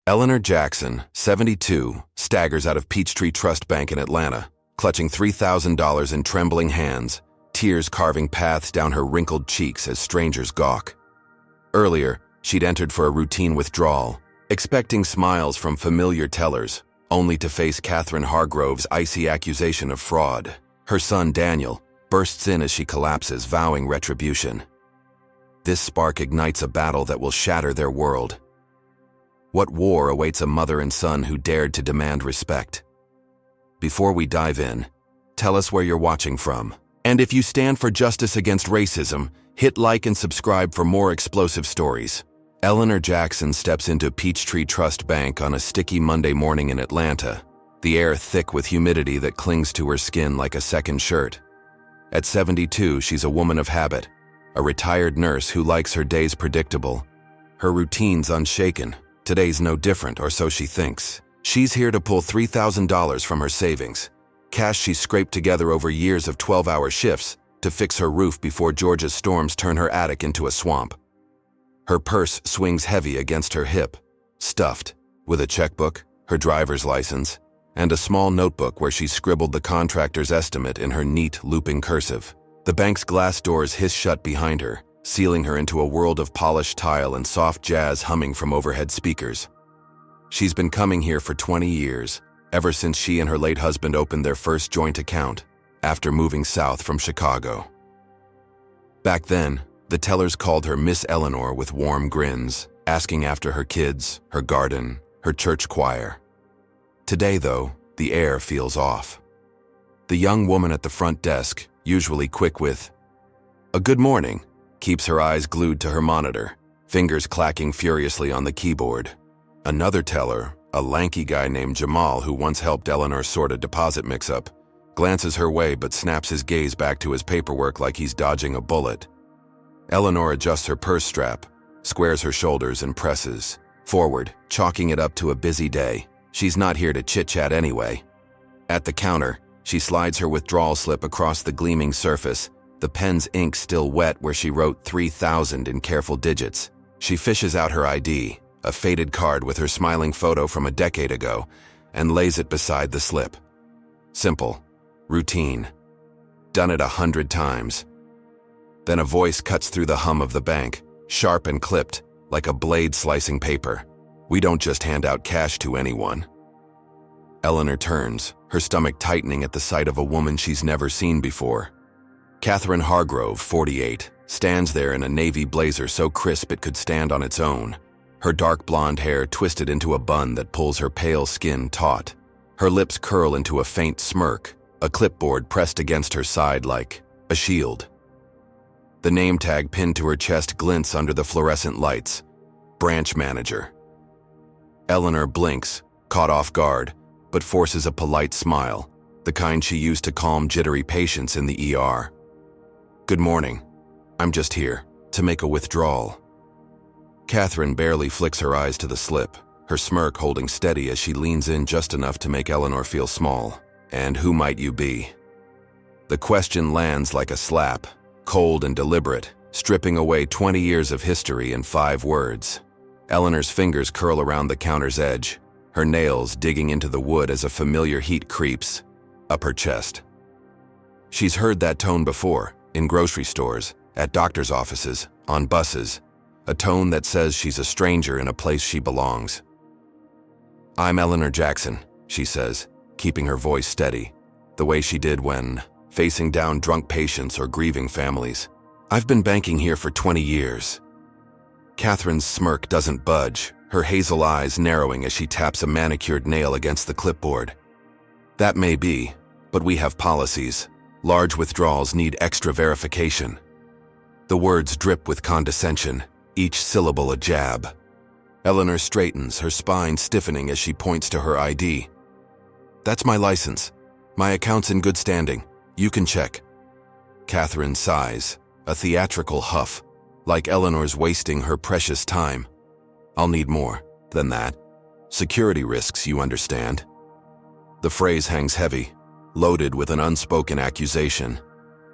Eleanor Jackson, 72, staggers out of Peachtree Trust Bank in Atlanta, clutching $3,000 in trembling hands, tears carving paths down her wrinkled cheeks as strangers gawk. Earlier, she'd entered for a routine withdrawal, expecting smiles from familiar tellers, only to face Catherine Hargrove's icy accusation of fraud. Her son, Daniel, bursts in as she collapses, vowing retribution. This spark ignites a battle that will shatter their world. What war awaits a mother and son who dared to demand respect? Before we dive in, tell us where you're watching from. And if you stand for justice against racism, hit like and subscribe for more explosive stories. Eleanor Jackson steps into Peachtree Trust Bank on a sticky Monday morning in Atlanta, the air thick with humidity that clings to her skin like a second shirt. At 72, she's a woman of habit, a retired nurse who likes her days predictable, her routines unshaken. Today's no different, or so she thinks. She's here to pull $3,000 from her savings, cash she scraped together over years of 12-hour shifts to fix her roof before Georgia's storms turn her attic into a swamp. Her purse swings heavy against her hip, stuffed with a checkbook, her driver's license, and a small notebook where she scribbled the contractor's estimate in her neat, looping cursive. The bank's glass doors hiss shut behind her, sealing her into a world of polished tile and soft jazz humming from overhead speakers. She's been coming here for 20 years, ever since she and her late husband opened their first joint account, after moving south from Chicago. Back then, the tellers called her Miss Eleanor with warm grins, asking after her kids, her garden, her church choir. Today, though, the air feels off. The young woman at the front desk, usually quick with a good morning, keeps her eyes glued to her monitor, fingers clacking furiously on the keyboard. Another teller, a lanky guy named Jamal who once helped Eleanor sort a deposit mix-up, glances her way but snaps his gaze back to his paperwork like he's dodging a bullet. Eleanor adjusts her purse strap, squares her shoulders and presses forward, chalking it up to a busy day. She's not here to chit-chat anyway. At the counter, she slides her withdrawal slip across the gleaming surface, the pen's ink still wet where she wrote 3,000 in careful digits. She fishes out her ID, a faded card with her smiling photo from a decade ago, and lays it beside the slip. Simple. Routine. Done it 100 times. Then a voice cuts through the hum of the bank, sharp and clipped, like a blade slicing paper. We don't just hand out cash to anyone. Eleanor turns, her stomach tightening at the sight of a woman she's never seen before. Catherine Hargrove, 48, stands there in a navy blazer so crisp it could stand on its own, her dark blonde hair twisted into a bun that pulls her pale skin taut. Her lips curl into a faint smirk, a clipboard pressed against her side like a shield. The name tag pinned to her chest glints under the fluorescent lights. Branch manager. Eleanor blinks, caught off guard, but forces a polite smile, the kind she used to calm jittery patients in the ER. Good morning. I'm just here to make a withdrawal. Catherine barely flicks her eyes to the slip, her smirk holding steady as she leans in just enough to make Eleanor feel small. And who might you be? The question lands like a slap, cold and deliberate, stripping away 20 years of history in 5 words. Eleanor's fingers curl around the counter's edge, her nails digging into the wood as a familiar heat creeps up her chest. She's heard that tone before, in grocery stores, at doctor's offices, on buses, a tone that says she's a stranger in a place she belongs. I'm Eleanor Jackson, she says, keeping her voice steady, the way she did when facing down drunk patients or grieving families. I've been banking here for 20 years. Catherine's smirk doesn't budge, her hazel eyes narrowing as she taps a manicured nail against the clipboard. That may be, but we have policies. Large withdrawals need extra verification. The words drip with condescension, each syllable a jab. Eleanor straightens, her spine stiffening as she points to her ID. That's my license. My account's in good standing. You can check. Catherine sighs, a theatrical huff, like Eleanor's wasting her precious time. I'll need more than that. Security risks, you understand. The phrase hangs heavy, loaded with an unspoken accusation.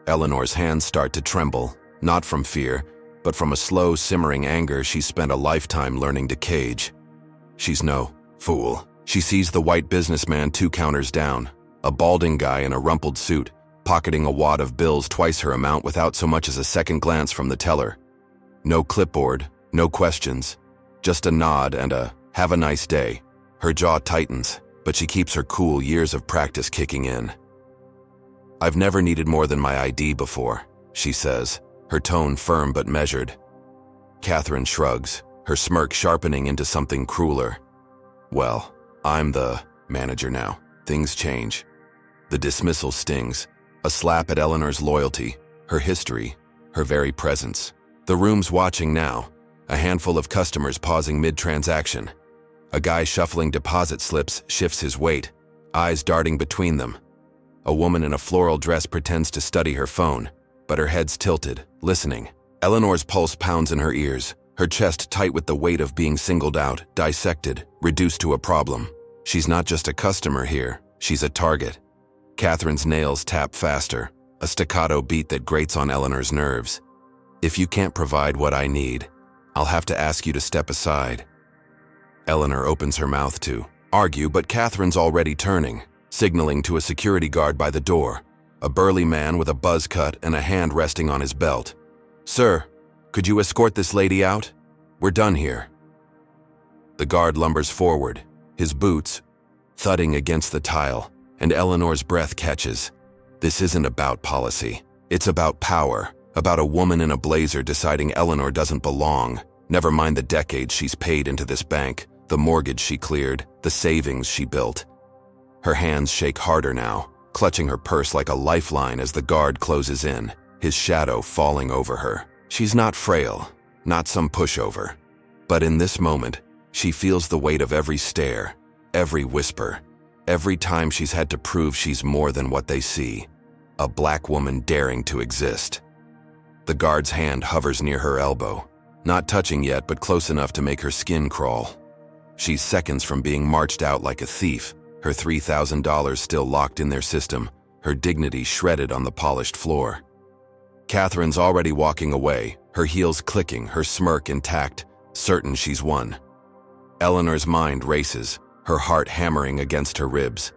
Eleanor's hands start to tremble, not from fear, but from a slow, simmering anger she spent a lifetime learning to cage. She's no fool. She sees the white businessman 2 counters down, a balding guy in a rumpled suit, pocketing a wad of bills twice her amount without so much as a second glance from the teller. No clipboard, no questions, just a nod and a "have a nice day." Her jaw tightens, but she keeps her cool, years of practice kicking in. "I've never needed more than my ID before," she says, her tone firm but measured. Catherine shrugs, her smirk sharpening into something crueler. "Well, I'm the manager now. Things change." The dismissal stings, a slap at Eleanor's loyalty, her history, her very presence. The room's watching now, a handful of customers pausing mid-transaction. A guy shuffling deposit slips shifts his weight, eyes darting between them. A woman in a floral dress pretends to study her phone, but her head's tilted, listening. Eleanor's pulse pounds in her ears, her chest tight with the weight of being singled out, dissected, reduced to a problem. She's not just a customer here, she's a target. Catherine's nails tap faster, a staccato beat that grates on Eleanor's nerves. "If you can't provide what I need, I'll have to ask you to step aside." Eleanor opens her mouth to argue, but Catherine's already turning, signaling to a security guard by the door, a burly man with a buzz cut and a hand resting on his belt. "Sir, could you escort this lady out? We're done here." The guard lumbers forward, his boots thudding against the tile, and Eleanor's breath catches. This isn't about policy. It's about power, about a woman in a blazer deciding Eleanor doesn't belong, never mind the decades she's paid into this bank, the mortgage she cleared, the savings she built. Her hands shake harder now, clutching her purse like a lifeline as the guard closes in, his shadow falling over her. She's not frail, not some pushover. But in this moment, she feels the weight of every stare, every whisper, every time she's had to prove she's more than what they see. A black woman daring to exist. The guard's hand hovers near her elbow, not touching yet but close enough to make her skin crawl. She's seconds from being marched out like a thief, her $3,000 still locked in their system, her dignity shredded on the polished floor. Catherine's already walking away, her heels clicking, her smirk intact, certain she's won. Eleanor's mind races, her heart hammering against her ribs.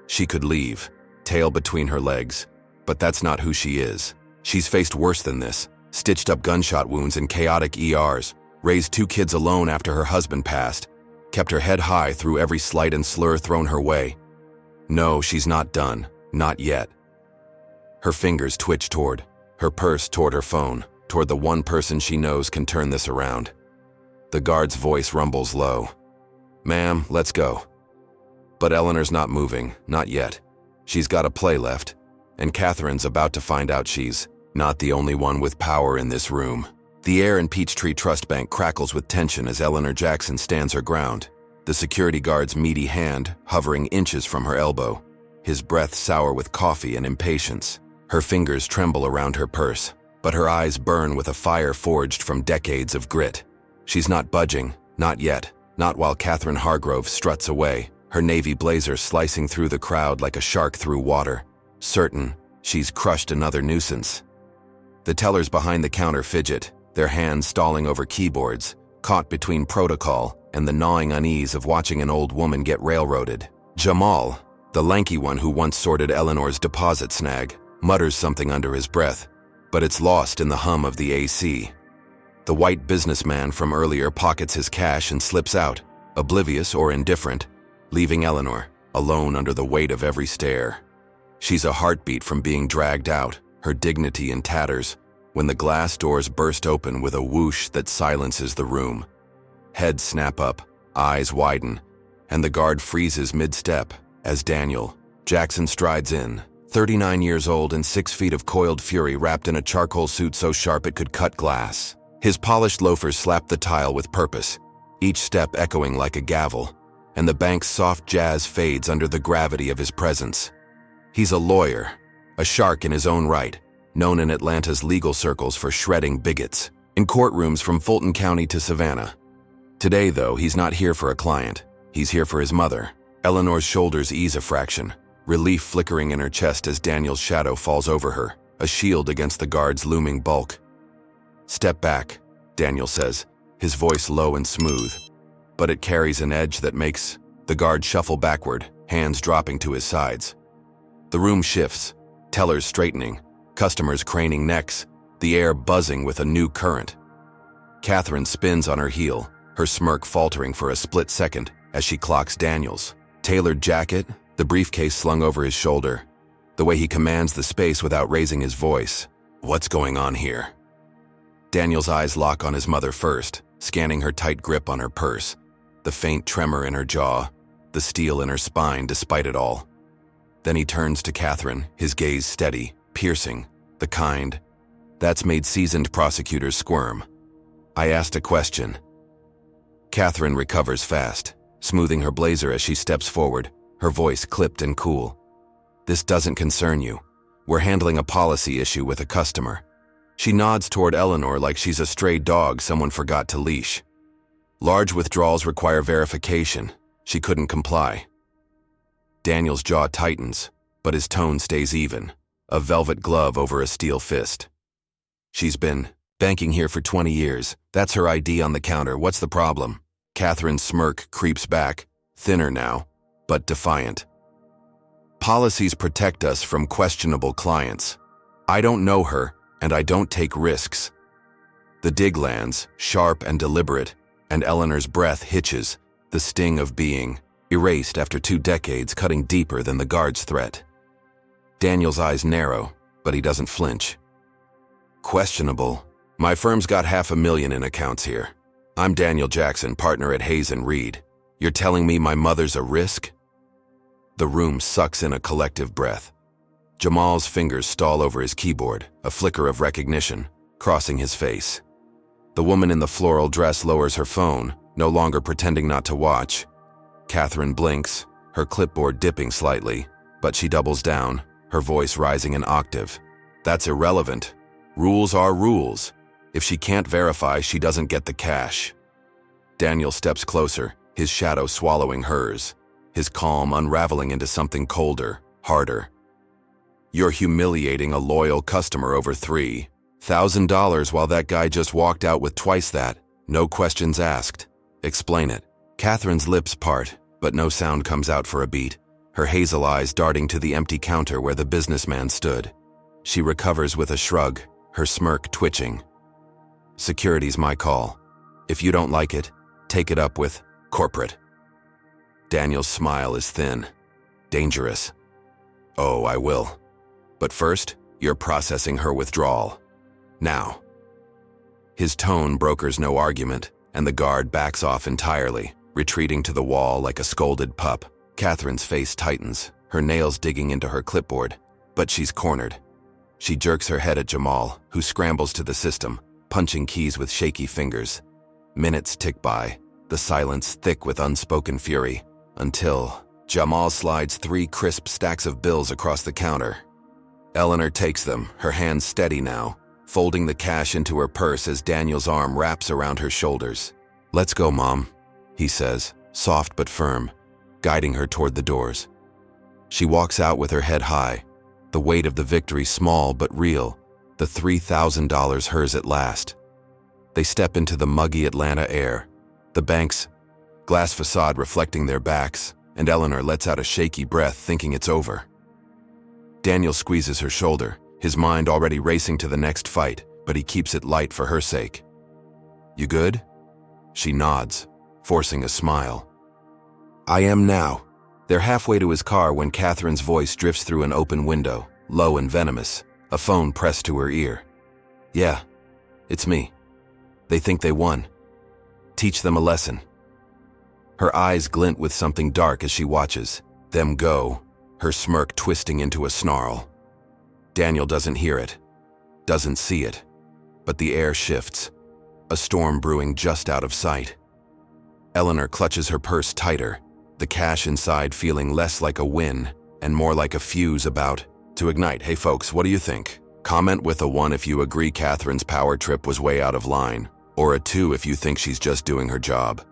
She could leave, tail between her legs, but that's not who she is. She's faced worse than this, stitched up gunshot wounds in chaotic ERs, raised 2 kids alone after her husband passed, kept her head high through every slight and slur thrown her way. No, she's not done, not yet. Her fingers twitch toward her purse, toward her phone, toward the one person she knows can turn this around. The guard's voice rumbles low. "Ma'am, let's go." But Eleanor's not moving, not yet. She's got a play left, and Catherine's about to find out she's not the only one with power in this room. The air in Peachtree Trust Bank crackles with tension as Eleanor Jackson stands her ground, the security guard's meaty hand hovering inches from her elbow, his breath sour with coffee and impatience. Her fingers tremble around her purse, but her eyes burn with a fire forged from decades of grit. She's not budging, not yet, not while Catherine Hargrove struts away, her navy blazer slicing through the crowd like a shark through water, certain she's crushed another nuisance. The tellers behind the counter fidget, their hands stalling over keyboards, caught between protocol and the gnawing unease of watching an old woman get railroaded. Jamal, the lanky one who once sorted Eleanor's deposit snag, mutters something under his breath, but it's lost in the hum of the AC. The white businessman from earlier pockets his cash and slips out, oblivious or indifferent, leaving Eleanor alone under the weight of every stare. She's a heartbeat from being dragged out, her dignity in tatters, when the glass doors burst open with a whoosh that silences the room. Heads snap up, eyes widen, and the guard freezes mid-step as Daniel Jackson strides in, 39 years old and 6 feet of coiled fury wrapped in a charcoal suit so sharp it could cut glass. His polished loafers slap the tile with purpose, each step echoing like a gavel, and the bank's soft jazz fades under the gravity of his presence. He's a lawyer, a shark in his own right, known in Atlanta's legal circles for shredding bigots, in courtrooms from Fulton County to Savannah. Today, though, he's not here for a client. He's here for his mother. Eleanor's shoulders ease a fraction, relief flickering in her chest as Daniel's shadow falls over her, a shield against the guard's looming bulk. "Step back," Daniel says, his voice low and smooth. but it carries an edge that makes the guard shuffle backward, hands dropping to his sides. The room shifts, tellers straightening, customers craning necks, the air buzzing with a new current. Catherine spins on her heel, her smirk faltering for a split second as she clocks Daniel's tailored jacket, the briefcase slung over his shoulder, the way he commands the space without raising his voice. What's going on here? Daniel's eyes lock on his mother first, scanning her tight grip on her purse, the faint tremor in her jaw, the steel in her spine despite it all. Then he turns to Catherine, his gaze steady, piercing, the kind that's made seasoned prosecutors squirm. I asked a question. Catherine recovers fast, smoothing her blazer as she steps forward, her voice clipped and cool. This doesn't concern you. We're handling a policy issue with a customer. She nods toward Eleanor like she's a stray dog someone forgot to leash. Large withdrawals require verification. She couldn't comply. Daniel's jaw tightens, but his tone stays even, a velvet glove over a steel fist. She's been banking here for 20 years. That's her ID on the counter. What's the problem? Catherine's smirk creeps back, thinner now, but defiant. Policies protect us from questionable clients. I don't know her, and I don't take risks. The dig lands, sharp and deliberate, and Eleanor's breath hitches, the sting of being erased after 2 decades cutting deeper than the guard's threat. Daniel's eyes narrow, but he doesn't flinch. Questionable. My firm's got $500,000 in accounts here. I'm Daniel Jackson, partner at Hayes & Reed. You're telling me my mother's a risk? The room sucks in a collective breath. Jamal's fingers stall over his keyboard, a flicker of recognition, crossing his face. The woman in the floral dress lowers her phone, no longer pretending not to watch. Catherine blinks, her clipboard dipping slightly, but she doubles down, her voice rising an octave. That's irrelevant. Rules are rules. If she can't verify, she doesn't get the cash. Daniel steps closer, his shadow swallowing hers, his calm unraveling into something colder, harder. You're humiliating a loyal customer over $3,000 while that guy just walked out with twice that. No questions asked. Explain it. Catherine's lips part, but no sound comes out for a beat, her hazel eyes darting to the empty counter where the businessman stood. She recovers with a shrug, her smirk twitching. Security's my call. If you don't like it, take it up with corporate. Daniel's smile is thin, dangerous. Oh, I will. But first, you're processing her withdrawal. Now. His tone brokers no argument, and the guard backs off entirely, retreating to the wall like a scolded pup. Catherine's face tightens, her nails digging into her clipboard, but she's cornered. She jerks her head at Jamal, who scrambles to the system, punching keys with shaky fingers. Minutes tick by, the silence thick with unspoken fury, until Jamal slides 3 crisp stacks of bills across the counter. Eleanor takes them, her hands steady now, folding the cash into her purse as Daniel's arm wraps around her shoulders. Let's go, Mom, he says, soft but firm, guiding her toward the doors. She walks out with her head high, the weight of the victory small but real, the $3,000 hers at last. They step into the muggy Atlanta air, the bank's glass facade reflecting their backs, and Eleanor lets out a shaky breath thinking it's over. Daniel squeezes her shoulder, his mind already racing to the next fight, but he keeps it light for her sake. You good? She nods, forcing a smile. I am now. They're halfway to his car when Catherine's voice drifts through an open window, low and venomous, a phone pressed to her ear. Yeah, it's me. They think they won. Teach them a lesson. Her eyes glint with something dark as she watches them go, her smirk twisting into a snarl. Daniel doesn't hear it, doesn't see it, but the air shifts, a storm brewing just out of sight. Eleanor clutches her purse tighter, the cash inside feeling less like a win and more like a fuse about to ignite. Hey folks, what do you think? Comment with a 1 if you agree Catherine's power trip was way out of line, or a 2 if you think she's just doing her job.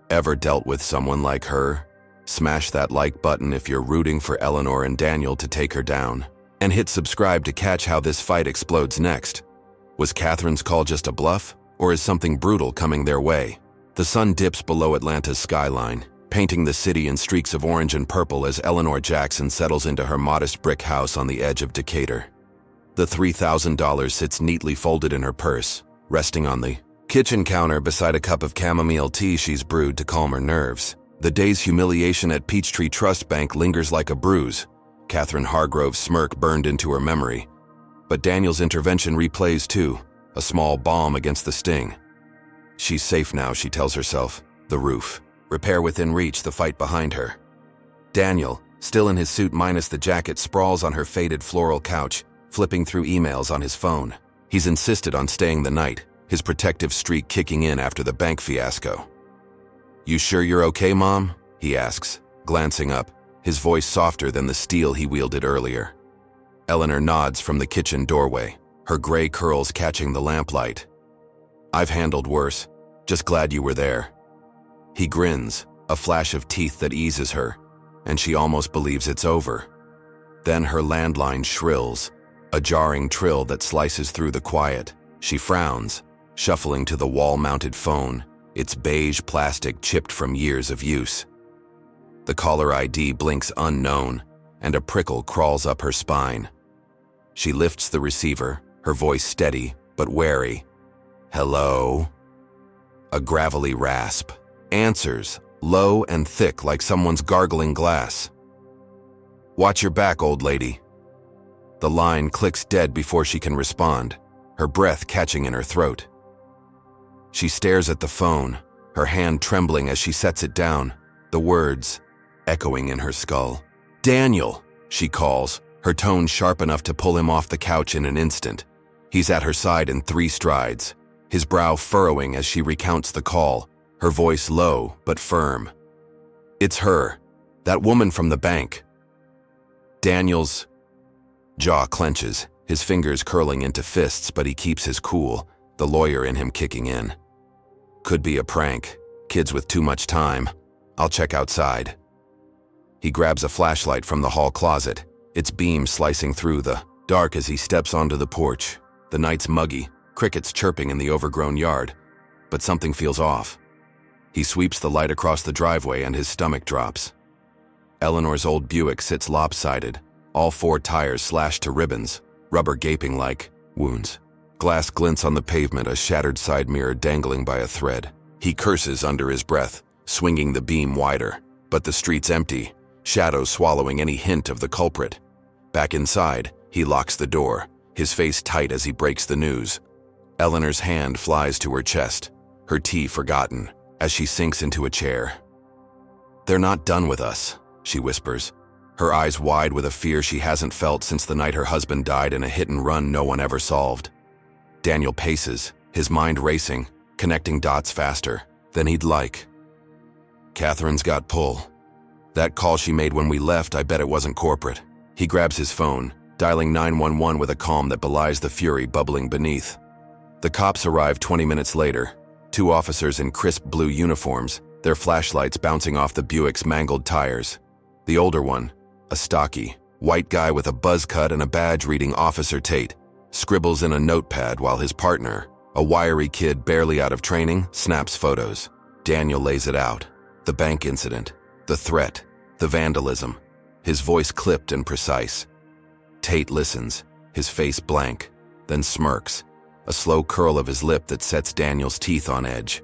Ever dealt with someone like her? Smash that like button if you're rooting for Eleanor and Daniel to take her down. And hit subscribe to catch how this fight explodes next. Was Catherine's call just a bluff, or is something brutal coming their way? The sun dips below Atlanta's skyline, painting the city in streaks of orange and purple as Eleanor Jackson settles into her modest brick house on the edge of Decatur. The $3,000 sits neatly folded in her purse, resting on the kitchen counter beside a cup of chamomile tea she's brewed to calm her nerves. The day's humiliation at Peachtree Trust Bank lingers like a bruise. Catherine Hargrove's smirk burned into her memory. But Daniel's intervention replays too, a small balm against the sting. She's safe now, she tells herself. The roof. Repair within reach, the fight behind her. Daniel, still in his suit minus the jacket, sprawls on her faded floral couch, flipping through emails on his phone. He's insisted on staying the night, his protective streak kicking in after the bank fiasco. "You sure you're okay, Mom?" he asks, glancing up, his voice softer than the steel he wielded earlier. Eleanor nods from the kitchen doorway, her gray curls catching the lamplight. "I've handled worse. Just glad you were there." He grins, a flash of teeth that eases her, and she almost believes it's over. Then her landline shrills, a jarring trill that slices through the quiet. She frowns, shuffling to the wall-mounted phone, its beige plastic chipped from years of use. The caller ID blinks unknown, and a prickle crawls up her spine. She lifts the receiver, her voice steady but wary. "Hello?" A gravelly rasp answers, low and thick like someone's gargling glass. "Watch your back, old lady." The line clicks dead before she can respond, her breath catching in her throat. She stares at the phone, her hand trembling as she sets it down, the words echoing in her skull. "Daniel," she calls, her tone sharp enough to pull him off the couch in an instant. He's at her side in 3 strides, his brow furrowing as she recounts the call, her voice low but firm. "It's her, that woman from the bank." Daniel's jaw clenches, his fingers curling into fists, but he keeps his cool, the lawyer in him kicking in. "Could be a prank. Kids with too much time. I'll check outside." He grabs a flashlight from the hall closet, its beam slicing through the dark as he steps onto the porch. The night's muggy, crickets chirping in the overgrown yard, but something feels off. He sweeps the light across the driveway and his stomach drops. Eleanor's old Buick sits lopsided, all 4 tires slashed to ribbons, rubber gaping like wounds. Glass glints on the pavement, a shattered side mirror dangling by a thread. He curses under his breath, swinging the beam wider, but the street's empty, shadows swallowing any hint of the culprit. Back inside, he locks the door, his face tight as he breaks the news. Eleanor's hand flies to her chest, her tea forgotten, as she sinks into a chair. "They're not done with us," she whispers, her eyes wide with a fear she hasn't felt since the night her husband died in a hit-and-run no one ever solved. Daniel paces, his mind racing, connecting dots faster than he'd like. "Catherine's got pull. That call she made when we left, I bet it wasn't corporate." He grabs his phone, dialing 911 with a calm that belies the fury bubbling beneath. The cops arrive 20 minutes later, 2 officers in crisp blue uniforms, their flashlights bouncing off the Buick's mangled tires. The older one, a stocky, white guy with a buzz cut and a badge reading Officer Tate, scribbles in a notepad while his partner, a wiry kid barely out of training, snaps photos. Daniel lays it out. The bank incident, the threat, the vandalism, his voice clipped and precise. Tate listens, his face blank, then smirks, a slow curl of his lip that sets Daniel's teeth on edge.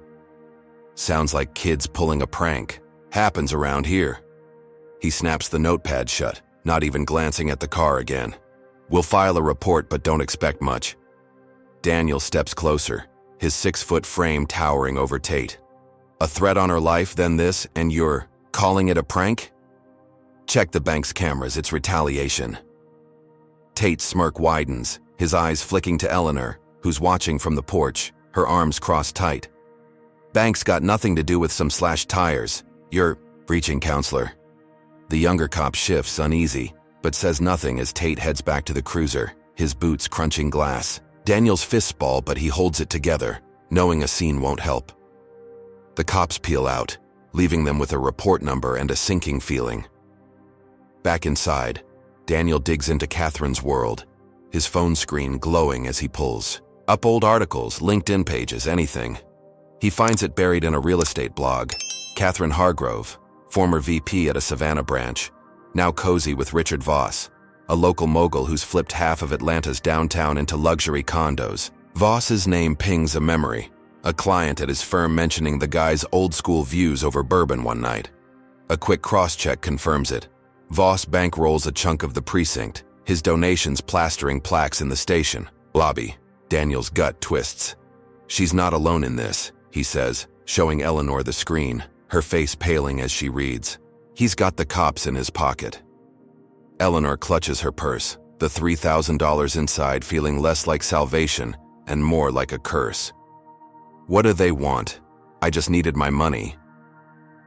"Sounds like kids pulling a prank. Happens around here." He snaps the notepad shut, not even glancing at the car again. "We'll file a report, but don't expect much." Daniel steps closer, his 6-foot frame towering over Tate. "A threat on her life, then this, and you're calling it a prank?" "Check the bank's cameras, it's retaliation." Tate's smirk widens, his eyes flicking to Eleanor, who's watching from the porch, her arms crossed tight. "Bank's got nothing to do with some slashed tires. You're breaching, counselor." The younger cop shifts, uneasy, but says nothing as Tate heads back to the cruiser, his boots crunching glass. Daniel's fists ball, but he holds it together, knowing a scene won't help. The cops peel out, leaving them with a report number and a sinking feeling. Back inside, Daniel digs into Catherine's world, his phone screen glowing as he pulls up old articles, LinkedIn pages, anything. He finds it buried in a real estate blog. Catherine Hargrove, former VP at a Savannah branch, now cozy with Richard Voss, a local mogul who's flipped half of Atlanta's downtown into luxury condos. Voss's name pings a memory, a client at his firm mentioning the guy's old-school views over bourbon one night. A quick cross-check confirms it. Voss bankrolls a chunk of the precinct, his donations plastering plaques in the station lobby. Daniel's gut twists. She's not alone in this, he says, showing Eleanor the screen, her face paling as she reads. He's got the cops in his pocket. Eleanor clutches her purse, the $3,000 inside feeling less like salvation and more like a curse. What do they want? I just needed my money.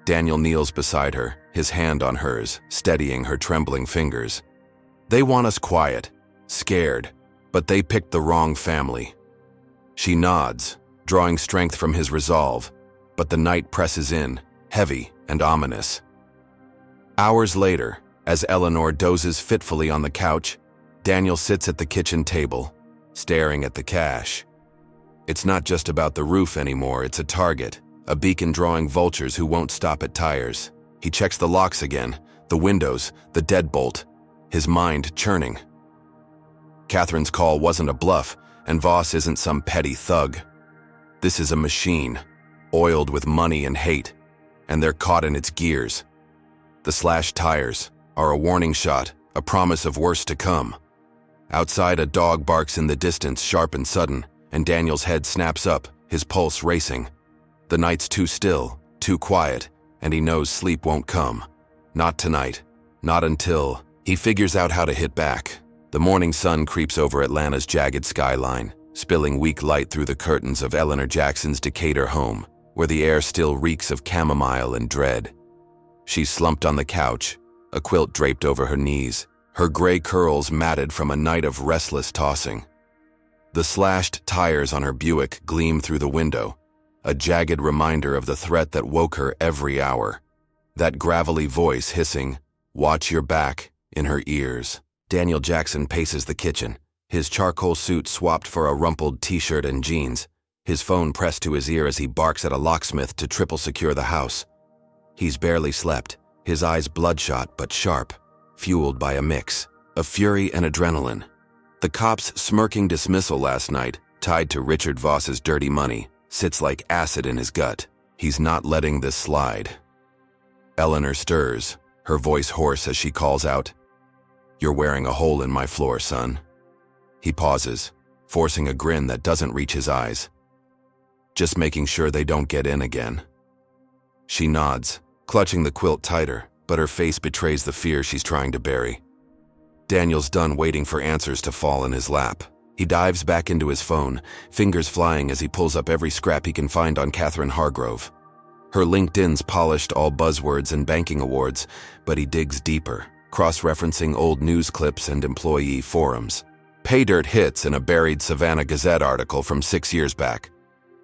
Daniel kneels beside her, his hand on hers, steadying her trembling fingers. They want us quiet, scared, but they picked the wrong family. She nods, drawing strength from his resolve, but the night presses in, heavy and ominous. Hours later, as Eleanor dozes fitfully on the couch, Daniel sits at the kitchen table, staring at the cash. It's not just about the roof anymore, it's a target, a beacon drawing vultures who won't stop at tires. He checks the locks again, the windows, the deadbolt, his mind churning. Catherine's call wasn't a bluff, and Voss isn't some petty thug. This is a machine, oiled with money and hate, and they're caught in its gears. The slashed tires are a warning shot, a promise of worse to come. Outside, a dog barks in the distance, sharp and sudden, and Daniel's head snaps up, his pulse racing. The night's too still, too quiet, and he knows sleep won't come. Not tonight, not until he figures out how to hit back. The morning sun creeps over Atlanta's jagged skyline, spilling weak light through the curtains of Eleanor Jackson's Decatur home, where the air still reeks of chamomile and dread. She's slumped on the couch, a quilt draped over her knees, her gray curls matted from a night of restless tossing. The slashed tires on her Buick gleam through the window, a jagged reminder of the threat that woke her every hour. That gravelly voice hissing, "Watch your back," in her ears. Daniel Jackson paces the kitchen, his charcoal suit swapped for a rumpled t-shirt and jeans, his phone pressed to his ear as he barks at a locksmith to triple secure the house. He's barely slept, his eyes bloodshot but sharp, fueled by a mix of fury and adrenaline. The cop's smirking dismissal last night, tied to Richard Voss's dirty money, sits like acid in his gut. He's not letting this slide. Eleanor stirs, her voice hoarse as she calls out, "You're wearing a hole in my floor, son." He pauses, forcing a grin that doesn't reach his eyes. "Just making sure they don't get in again." She nods, clutching the quilt tighter, but her face betrays the fear she's trying to bury. Daniel's done waiting for answers to fall in his lap. He dives back into his phone, fingers flying as he pulls up every scrap he can find on Catherine Hargrove. Her LinkedIn's polished all buzzwords and banking awards, but he digs deeper, cross-referencing old news clips and employee forums. Pay dirt hits in a buried Savannah Gazette article from 6 years back.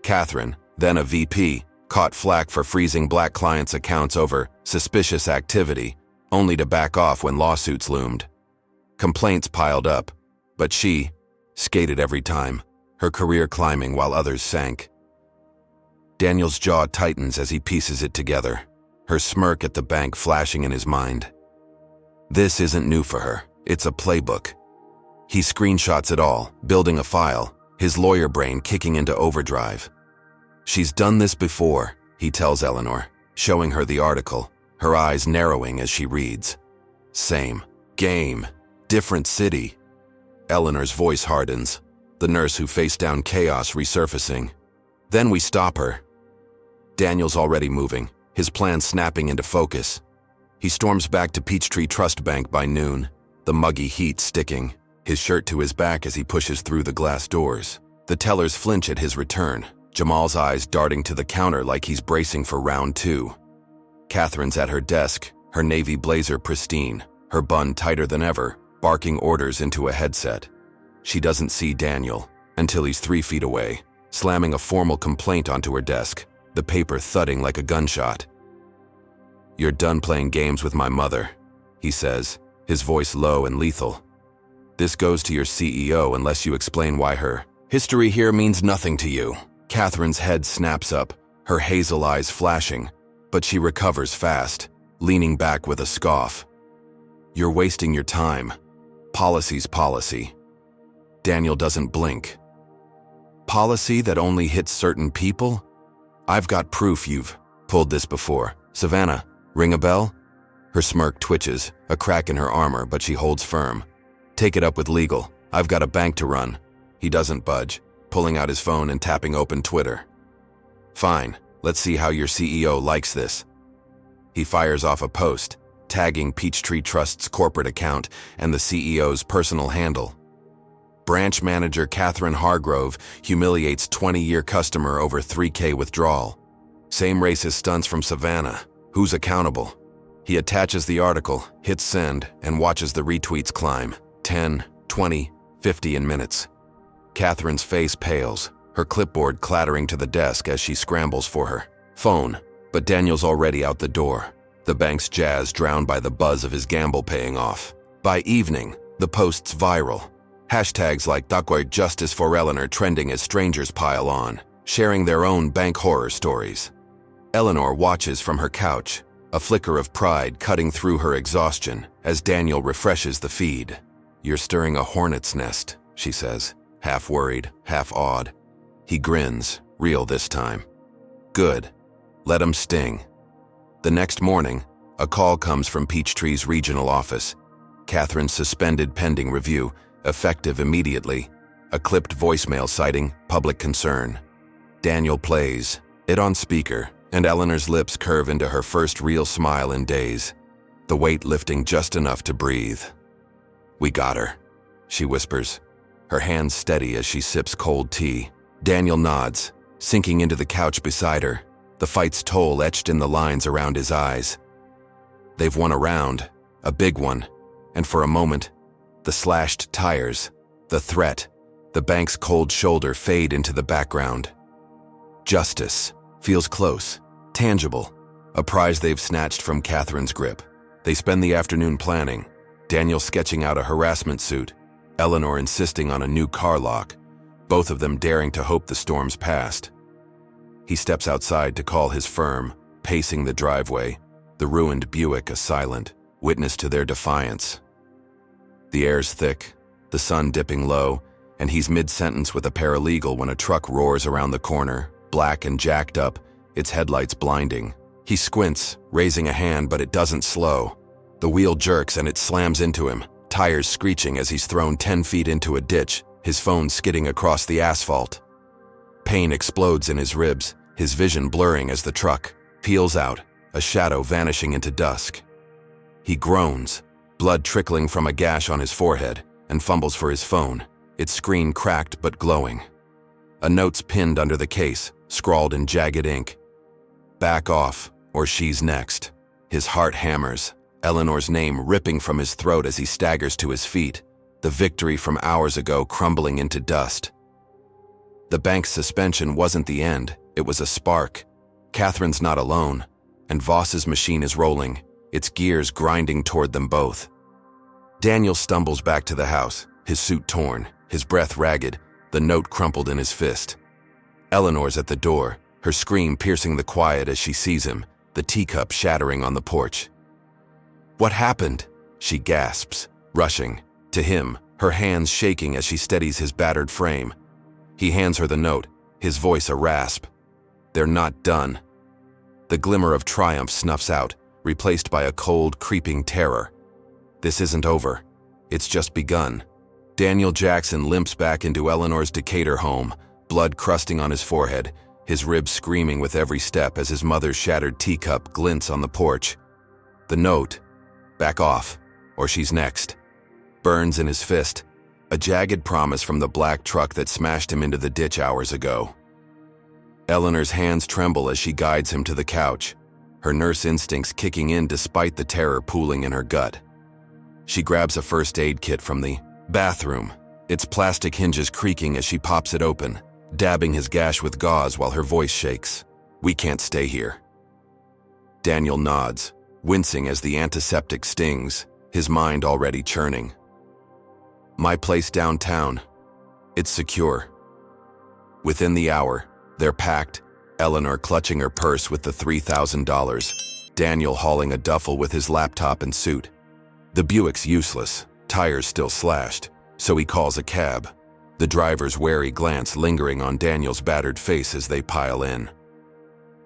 Catherine, then a VP, caught flack for freezing black clients' accounts over suspicious activity, only to back off when lawsuits loomed. Complaints piled up, but she skated every time, her career climbing while others sank. Daniel's jaw tightens as he pieces it together, her smirk at the bank flashing in his mind. This isn't new for her, it's a playbook. He screenshots it all, building a file, his lawyer brain kicking into overdrive. She's done this before, he tells Eleanor, showing her the article, her eyes narrowing as she reads. Same game, different city. Eleanor's voice hardens, the nurse who faced down chaos resurfacing. Then we stop her. Daniel's already moving, his plan snapping into focus. He storms back to Peachtree Trust Bank by noon, the muggy heat sticking, his shirt to his back as he pushes through the glass doors. The tellers flinch at his return, Jamal's eyes darting to the counter like he's bracing for round 2. Catherine's at her desk, her navy blazer pristine, her bun tighter than ever, barking orders into a headset. She doesn't see Daniel until he's 3 feet away, slamming a formal complaint onto her desk, the paper thudding like a gunshot. "You're done playing games with my mother," he says, his voice low and lethal. "This goes to your CEO unless you explain why her history here means nothing to you." Catherine's head snaps up, her hazel eyes flashing, but she recovers fast, leaning back with a scoff. "You're wasting your time. Policy's policy." Daniel doesn't blink. "Policy that only hits certain people? I've got proof you've pulled this before. Savannah, ring a bell?" Her smirk twitches, a crack in her armor, but she holds firm. "Take it up with legal. I've got a bank to run." He doesn't budge, pulling out his phone and tapping open Twitter. "Fine, let's see how your CEO likes this." He fires off a post, tagging Peachtree Trust's corporate account and the CEO's personal handle. "Branch manager Catherine Hargrove humiliates 20-year customer over $3K withdrawal. Same racist stunts from Savannah. Who's accountable?" He attaches the article, hits send, and watches the retweets climb. 10, 20, 50 in minutes. Catherine's face pales, her clipboard clattering to the desk as she scrambles for her phone. But Daniel's already out the door, the bank's jazz drowned by the buzz of his gamble paying off. By evening, the post's viral. Hashtags like "Justice for Eleanor" trending as strangers pile on, sharing their own bank horror stories. Eleanor watches from her couch, a flicker of pride cutting through her exhaustion as Daniel refreshes the feed. "You're stirring a hornet's nest," she says, half worried, half awed. He grins, real this time. "Good. Let him sting." The next morning, a call comes from Peachtree's regional office. Catherine's suspended pending review, effective immediately. A clipped voicemail citing public concern. Daniel plays it on speaker, and Eleanor's lips curve into her first real smile in days, the weight lifting just enough to breathe. "We got her," she whispers, her hands steady as she sips cold tea. Daniel nods, sinking into the couch beside her, the fight's toll etched in the lines around his eyes. They've won a round, a big one, and for a moment, the slashed tires, the threat, the bank's cold shoulder fade into the background. Justice feels close, tangible, a prize they've snatched from Catherine's grip. They spend the afternoon planning, Daniel sketching out a harassment suit, Eleanor insisting on a new car lock, both of them daring to hope the storm's past. He steps outside to call his firm, pacing the driveway, the ruined Buick a silent witness to their defiance. The air's thick, the sun dipping low, and he's mid-sentence with a paralegal when a truck roars around the corner, black and jacked up, its headlights blinding. He squints, raising a hand, but it doesn't slow. The wheel jerks and it slams into him, tires screeching as he's thrown 10 feet into a ditch, his phone skidding across the asphalt. Pain explodes in his ribs, his vision blurring as the truck peels out, a shadow vanishing into dusk. He groans, blood trickling from a gash on his forehead, and fumbles for his phone, its screen cracked but glowing. A note's pinned under the case, scrawled in jagged ink. "Back off, or she's next." His heart hammers, Eleanor's name ripping from his throat as he staggers to his feet, the victory from hours ago crumbling into dust. The bank's suspension wasn't the end, it was a spark. Catherine's not alone, and Voss's machine is rolling, its gears grinding toward them both. Daniel stumbles back to the house, his suit torn, his breath ragged, the note crumpled in his fist. Eleanor's at the door, her scream piercing the quiet as she sees him, the teacup shattering on the porch. "What happened?" she gasps, rushing to him, her hands shaking as she steadies his battered frame. He hands her the note, his voice a rasp. "They're not done." The glimmer of triumph snuffs out, replaced by a cold, creeping terror. This isn't over. It's just begun. Daniel Jackson limps back into Eleanor's Decatur home, blood crusting on his forehead, his ribs screaming with every step as his mother's shattered teacup glints on the porch. The note, "Back off, or she's next," burns in his fist, a jagged promise from the black truck that smashed him into the ditch hours ago. Eleanor's hands tremble as she guides him to the couch, her nurse instincts kicking in despite the terror pooling in her gut. She grabs a first aid kit from the bathroom, its plastic hinges creaking as she pops it open, dabbing his gash with gauze while her voice shakes. "We can't stay here." Daniel nods, wincing as the antiseptic stings, his mind already churning. "My place downtown. It's secure." Within the hour, they're packed, Eleanor clutching her purse with the $3,000. Daniel hauling a duffel with his laptop and suit. The Buick's useless, tires still slashed, so he calls a cab. The driver's wary glance lingering on Daniel's battered face as they pile in.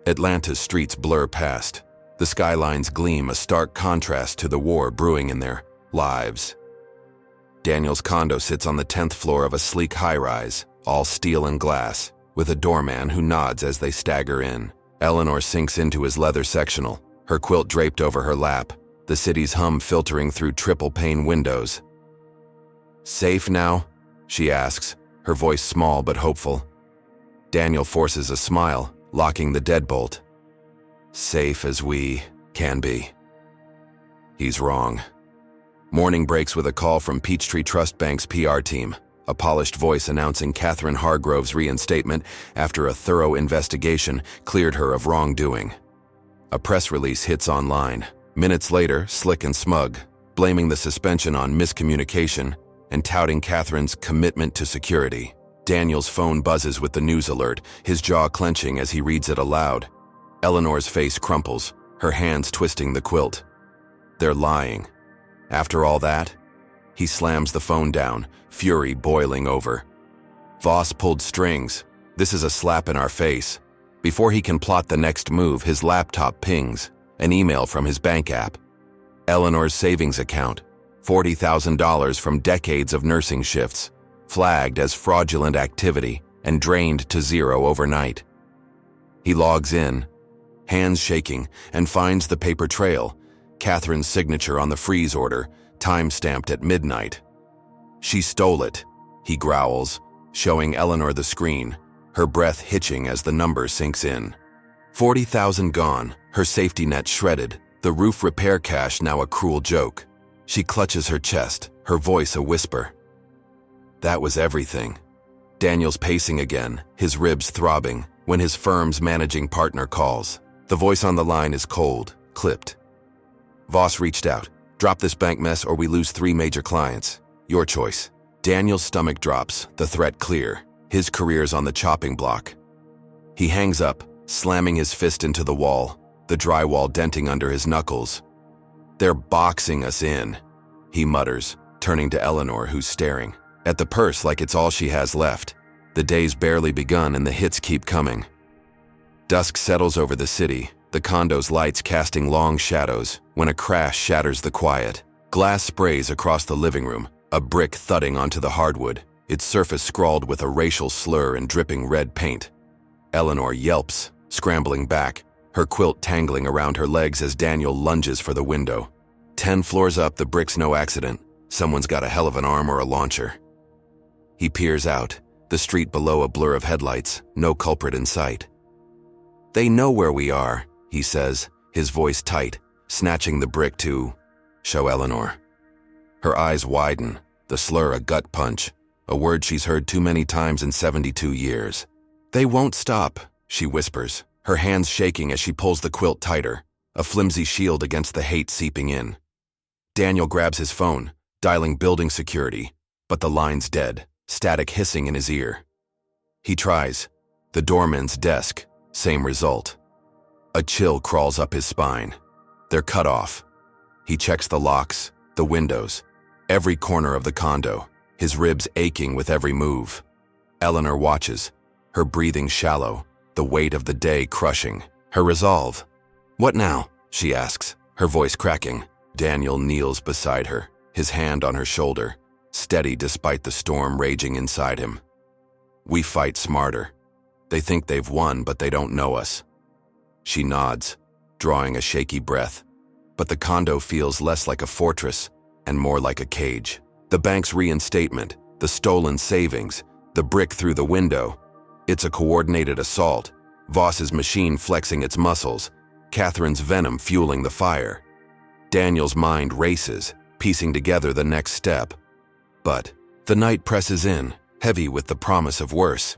Atlanta's streets blur past. The skylines gleam, a stark contrast to the war brewing in their lives. Daniel's condo sits on the 10th floor of a sleek high-rise, all steel and glass, with a doorman who nods as they stagger in. Eleanor sinks into his leather sectional, her quilt draped over her lap, the city's hum filtering through triple-pane windows. "Safe now?" she asks, her voice small but hopeful. Daniel forces a smile, locking the deadbolt. "Safe as we can be." He's wrong. Morning breaks with a call from Peachtree Trust Bank's PR team, a polished voice announcing Catherine Hargrove's reinstatement after a thorough investigation cleared her of wrongdoing. A press release hits online. Minutes later, slick and smug, blaming the suspension on miscommunication and touting Catherine's commitment to security. Daniel's phone buzzes with the news alert, his jaw clenching as he reads it aloud. Eleanor's face crumples, her hands twisting the quilt. They're lying. After all that? He slams the phone down, fury boiling over. Voss pulled strings. This is a slap in our face. Before he can plot the next move, his laptop pings, an email from his bank app. Eleanor's savings account, $40,000 from decades of nursing shifts, flagged as fraudulent activity and drained to zero overnight. He logs in, hands shaking, and finds the paper trail, Catherine's signature on the freeze order, time-stamped at midnight. "She stole it," he growls, showing Eleanor the screen, her breath hitching as the number sinks in. 40,000 gone, her safety net shredded, the roof repair cash now a cruel joke. She clutches her chest, her voice a whisper. That was everything. Daniel's pacing again, his ribs throbbing, when his firm's managing partner calls. The voice on the line is cold, clipped. "Voss reached out. Drop this bank mess or we lose 3 major clients. Your choice." Daniel's stomach drops, the threat clear. His career's on the chopping block. He hangs up, slamming his fist into the wall, the drywall denting under his knuckles. "They're boxing us in," he mutters, turning to Eleanor, who's staring at the purse like it's all she has left. The day's barely begun and the hits keep coming. Dusk settles over the city, the condo's lights casting long shadows, when a crash shatters the quiet. Glass sprays across the living room, a brick thudding onto the hardwood, its surface scrawled with a racial slur and dripping red paint. Eleanor yelps, scrambling back, her quilt tangling around her legs as Daniel lunges for the window. 10 floors up, the brick's no accident. Someone's got a hell of an arm or a launcher. He peers out, the street below a blur of headlights, no culprit in sight. "They know where we are," he says, his voice tight, snatching the brick to show Eleanor. Her eyes widen, the slur a gut punch, a word she's heard too many times in 72 years. "They won't stop," she whispers, her hands shaking as she pulls the quilt tighter, a flimsy shield against the hate seeping in. Daniel grabs his phone, dialing building security, but the line's dead, static hissing in his ear. He tries. The doorman's desk, same result. A chill crawls up his spine. They're cut off. He checks the locks, the windows, every corner of the condo, his ribs aching with every move. Eleanor watches, her breathing shallow, the weight of the day crushing, her resolve. "What now?" she asks, her voice cracking. Daniel kneels beside her, his hand on her shoulder, steady despite the storm raging inside him. "We fight smarter. They think they've won, but they don't know us." She nods, drawing a shaky breath, but the condo feels less like a fortress and more like a cage. The bank's reinstatement, the stolen savings, the brick through the window. It's a coordinated assault, Voss's machine flexing its muscles, Catherine's venom fueling the fire. Daniel's mind races, piecing together the next step. But the night presses in, heavy with the promise of worse.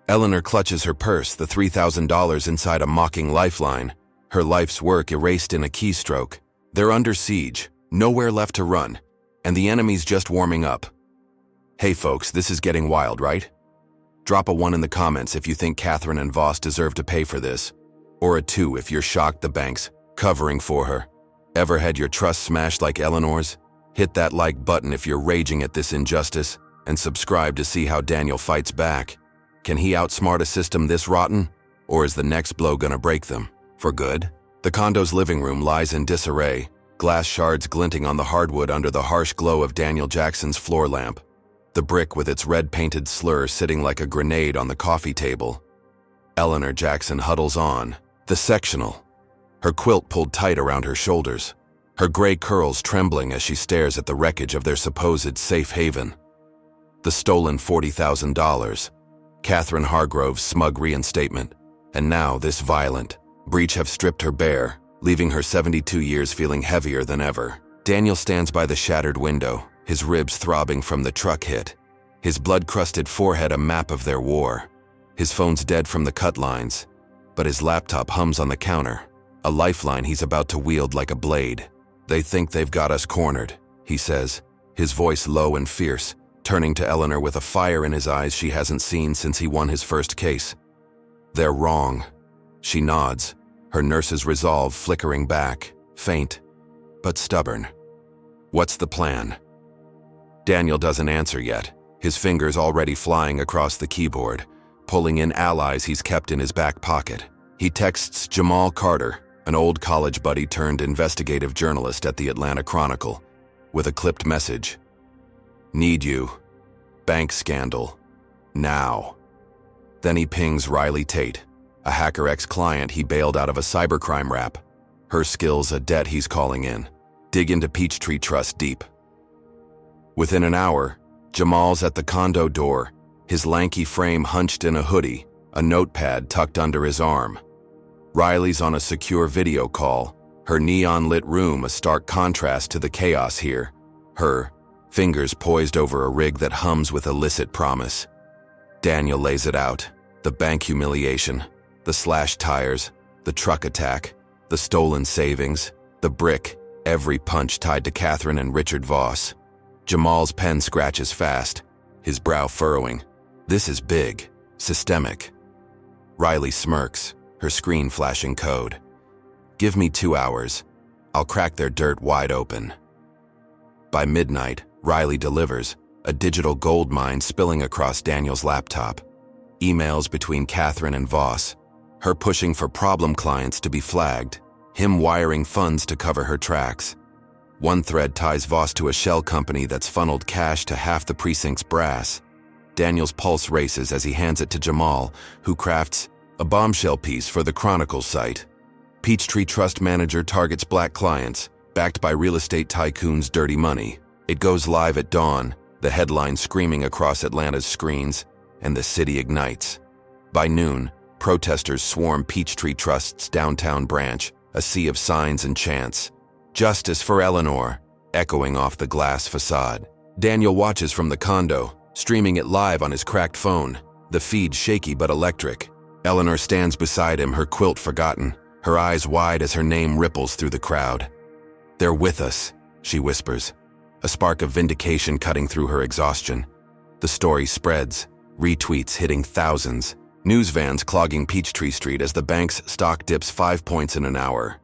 Eleanor clutches her purse, the $3,000 inside a mocking lifeline, her life's work erased in a keystroke. They're under siege, nowhere left to run, and the enemy's just warming up. "Hey folks, this is getting wild, right?" Drop a 1 in the comments if you think Catherine and Voss deserve to pay for this, or a 2 if you're shocked the bank's covering for her. Ever had your trust smashed like Eleanor's? Hit that like button if you're raging at this injustice, and subscribe to see how Daniel fights back. Can he outsmart a system this rotten, or is the next blow gonna break them for good? The condo's living room lies in disarray, glass shards glinting on the hardwood under the harsh glow of Daniel Jackson's floor lamp. The brick with its red-painted slur sitting like a grenade on the coffee table. Eleanor Jackson huddles on, the sectional, her quilt pulled tight around her shoulders, her gray curls trembling as she stares at the wreckage of their supposed safe haven. The stolen $40,000, Catherine Hargrove's smug reinstatement, and now this violent breach have stripped her bare, leaving her 72 years feeling heavier than ever. Daniel stands by the shattered window, his ribs throbbing from the truck hit, his blood-crusted forehead a map of their war. His phone's dead from the cut lines, but his laptop hums on the counter, a lifeline he's about to wield like a blade. They think they've got us cornered, he says, his voice low and fierce, turning to Eleanor with a fire in his eyes she hasn't seen since he won his first case. They're wrong. She nods, her nurse's resolve flickering back, faint, but stubborn. What's the plan? Daniel doesn't answer yet, his fingers already flying across the keyboard, pulling in allies he's kept in his back pocket. He texts Jamal Carter, an old college buddy turned investigative journalist at the Atlanta Chronicle, with a clipped message. Need you. Bank scandal. Now. Then he pings Riley Tate, a hacker ex-client he bailed out of a cybercrime rap. Her skills a debt he's calling in. Dig into Peachtree Trust deep. Within an hour, Jamal's at the condo door, his lanky frame hunched in a hoodie, a notepad tucked under his arm. Riley's on a secure video call, her neon-lit room a stark contrast to the chaos here, her fingers poised over a rig that hums with illicit promise. Daniel lays it out, the bank humiliation, the slashed tires, the truck attack, the stolen savings, the brick, every punch tied to Catherine and Richard Voss. Jamal's pen scratches fast, his brow furrowing. This is big, systemic. Riley smirks, her screen flashing code. Give me 2 hours. I'll crack their dirt wide open. By midnight, Riley delivers, a digital gold mine spilling across Daniel's laptop. Emails between Catherine and Voss, her pushing for problem clients to be flagged, him wiring funds to cover her tracks. One thread ties Voss to a shell company that's funneled cash to half the precinct's brass. Daniel's pulse races as he hands it to Jamal, who crafts a bombshell piece for the Chronicle site. Peachtree Trust Manager targets black clients, backed by real estate tycoons' dirty money. It goes live at dawn, the headline screaming across Atlanta's screens, and the city ignites. By noon, protesters swarm Peachtree Trust's downtown branch, a sea of signs and chants. Justice for Eleanor, echoing off the glass facade. Daniel watches from the condo, streaming it live on his cracked phone, the feed shaky but electric. Eleanor stands beside him, her quilt forgotten, her eyes wide as her name ripples through the crowd. They're with us, she whispers, a spark of vindication cutting through her exhaustion. The story spreads, retweets hitting thousands, news vans clogging Peachtree Street as the bank's stock dips 5 points in an hour.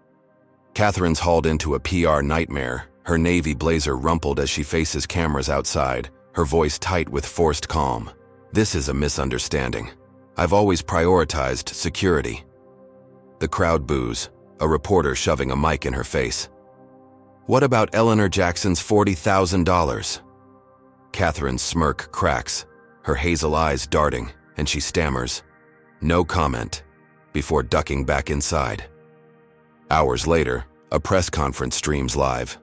Catherine's hauled into a PR nightmare, her navy blazer rumpled as she faces cameras outside, her voice tight with forced calm. This is a misunderstanding. I've always prioritized security. The crowd boos, a reporter shoving a mic in her face. What about Eleanor Jackson's $40,000? Catherine's smirk cracks, her hazel eyes darting, and she stammers, no comment, before ducking back inside. Hours later, a press conference streams live.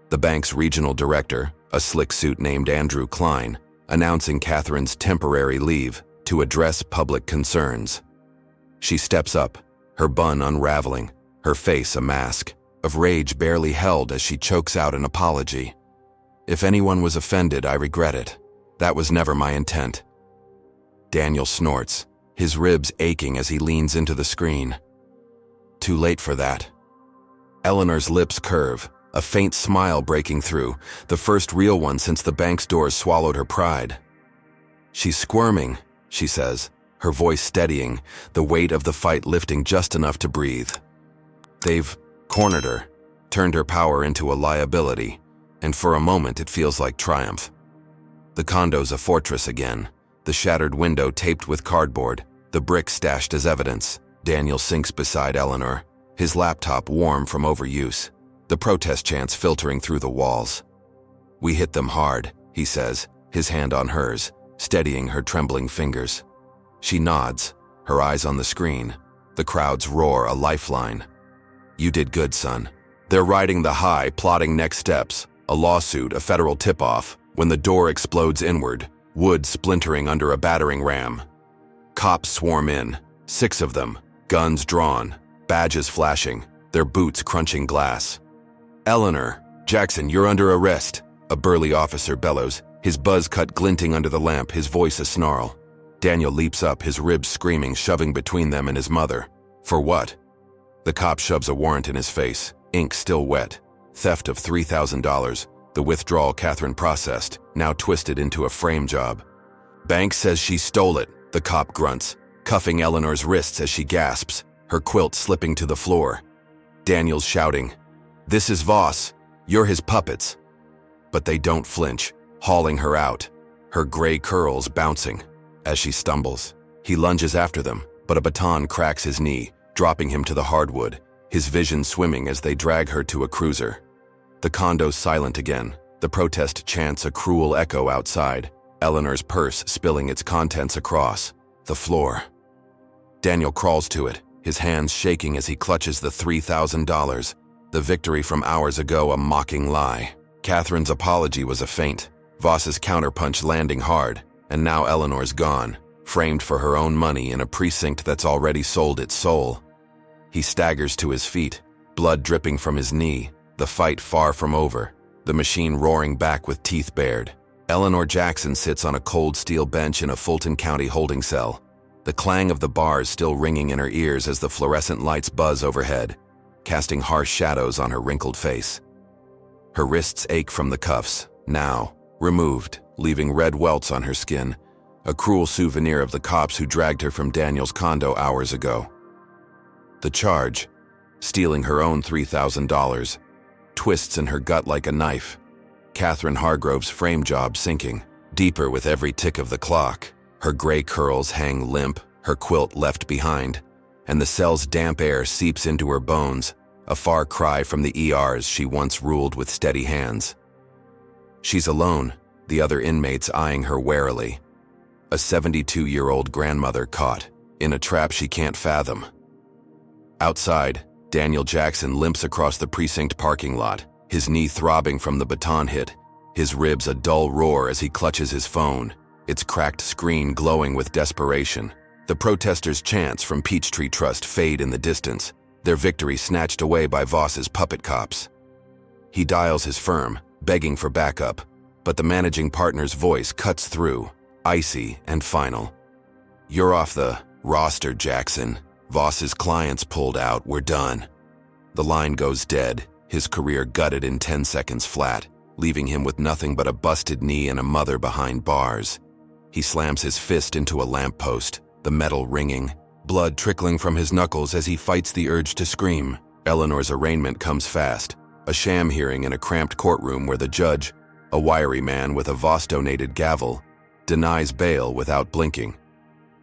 The bank's regional director, a slick suit named Andrew Klein, announcing Catherine's temporary leave to address public concerns. She steps up, her bun unraveling, her face a mask, of rage barely held as she chokes out an apology. If anyone was offended, I regret it. That was never my intent. Daniel snorts, his ribs aching as he leans into the screen. Too late for that. Eleanor's lips curve, a faint smile breaking through, the first real one since the bank's doors swallowed her pride. She's squirming, she says, her voice steadying, the weight of the fight lifting just enough to breathe. They've cornered her, turned her power into a liability, and for a moment it feels like triumph. The condo's a fortress again, the shattered window taped with cardboard, the brick stashed as evidence. Daniel sinks beside Eleanor, his laptop warm from overuse, the protest chants filtering through the walls. "We hit them hard," he says, his hand on hers, steadying her trembling fingers. She nods, her eyes on the screen. The crowd's roar a lifeline. "You did good, son." They're riding the high, plotting next steps, a lawsuit, a federal tip-off, when the door explodes inward, wood splintering under a battering ram. Cops swarm in, 6 of them, guns drawn, badges flashing, their boots crunching glass. "Eleanor, Jackson, you're under arrest," a burly officer bellows, his buzz cut glinting under the lamp, his voice a snarl. Daniel leaps up, his ribs screaming, shoving between them and his mother. "For what?" The cop shoves a warrant in his face, ink still wet. Theft of $3,000, the withdrawal Catherine processed, now twisted into a frame job. "Bank says she stole it," the cop grunts, cuffing Eleanor's wrists as she gasps, her quilt slipping to the floor. Daniel's shouting, "This is Voss, you're his puppets." But they don't flinch, hauling her out, her gray curls bouncing. As she stumbles, he lunges after them, but a baton cracks his knee, dropping him to the hardwood, his vision swimming as they drag her to a cruiser. The condo's silent again, the protest chants a cruel echo outside, Eleanor's purse spilling its contents across the floor. Daniel crawls to it, his hands shaking as he clutches the $3,000, the victory from hours ago a mocking lie. Catherine's apology was a feint, Voss's counterpunch landing hard, and now Eleanor's gone, framed for her own money in a precinct that's already sold its soul. He staggers to his feet, blood dripping from his knee, the fight far from over, the machine roaring back with teeth bared. Eleanor Jackson sits on a cold steel bench in a Fulton County holding cell, the clang of the bars still ringing in her ears as the fluorescent lights buzz overhead, casting harsh shadows on her wrinkled face. Her wrists ache from the cuffs, now removed, leaving red welts on her skin, a cruel souvenir of the cops who dragged her from Daniel's condo hours ago. The charge, stealing her own $3,000, twists in her gut like a knife. Catherine Hargrove's frame job sinking, deeper with every tick of the clock. Her gray curls hang limp, her quilt left behind, and the cell's damp air seeps into her bones, a far cry from the ERs she once ruled with steady hands. She's alone, the other inmates eyeing her warily. A 72-year-old grandmother caught in a trap she can't fathom. Outside, Daniel Jackson limps across the precinct parking lot, his knee throbbing from the baton hit, his ribs a dull roar as he clutches his phone, its cracked screen glowing with desperation. The protesters' chants from Peachtree Trust fade in the distance, their victory snatched away by Voss's puppet cops. He dials his firm, begging for backup, but the managing partner's voice cuts through, icy and final. "You're off the roster, Jackson. Voss's clients pulled out, we're done." The line goes dead, his career gutted in 10 seconds flat, leaving him with nothing but a busted knee and a mother behind bars. He slams his fist into a lamppost, the metal ringing, blood trickling from his knuckles as he fights the urge to scream. Eleanor's arraignment comes fast, a sham hearing in a cramped courtroom where the judge, a wiry man with a Voss-donated gavel, denies bail without blinking.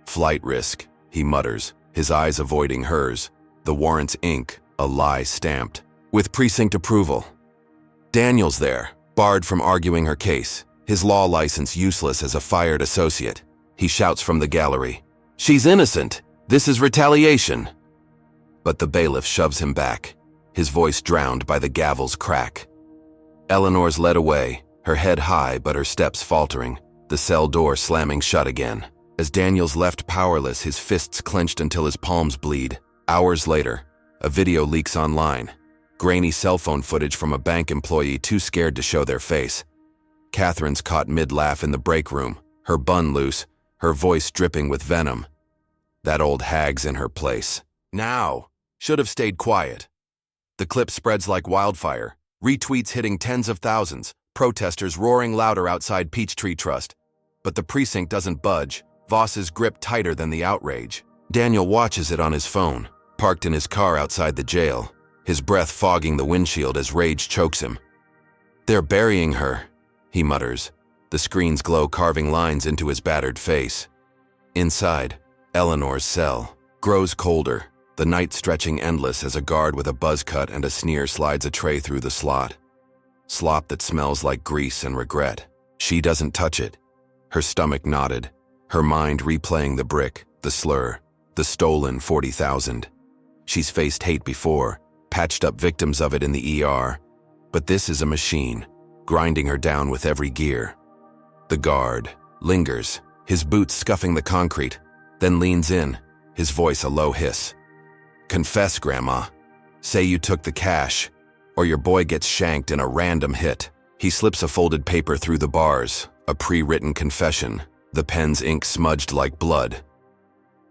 "Flight risk," he mutters, his eyes avoiding hers, the warrant's ink, a lie stamped. "With precinct approval." Daniel's there, barred from arguing her case, his law license useless as a fired associate. He shouts from the gallery, "She's innocent! This is retaliation!" But the bailiff shoves him back, his voice drowned by the gavel's crack. Eleanor's led away, her head high but her steps faltering, the cell door slamming shut again. As Daniel's left powerless, his fists clenched until his palms bleed. Hours later, a video leaks online. Grainy cell phone footage from a bank employee too scared to show their face. Catherine's caught mid-laugh in the break room, her bun loose, her voice dripping with venom. That old hag's in her place. Now! Should have stayed quiet. The clip spreads like wildfire, retweets hitting tens of thousands, protesters roaring louder outside Peachtree Trust. But the precinct doesn't budge. Voss's grip tighter than the outrage. Daniel watches it on his phone, parked in his car outside the jail, his breath fogging the windshield as rage chokes him. "They're burying her," he mutters, the screen's glow carving lines into his battered face. Inside, Eleanor's cell grows colder, the night stretching endless as a guard with a buzz cut and a sneer slides a tray through the slot. Slop that smells like grease and regret. She doesn't touch it. Her stomach knotted, her mind replaying the brick, the slur, the stolen 40,000. She's faced hate before, patched up victims of it in the ER, but this is a machine, grinding her down with every gear. The guard lingers, his boots scuffing the concrete, then leans in, his voice a low hiss. "Confess, Grandma. Say you took the cash, or your boy gets shanked in a random hit." He slips a folded paper through the bars, a pre-written confession, the pen's ink smudged like blood.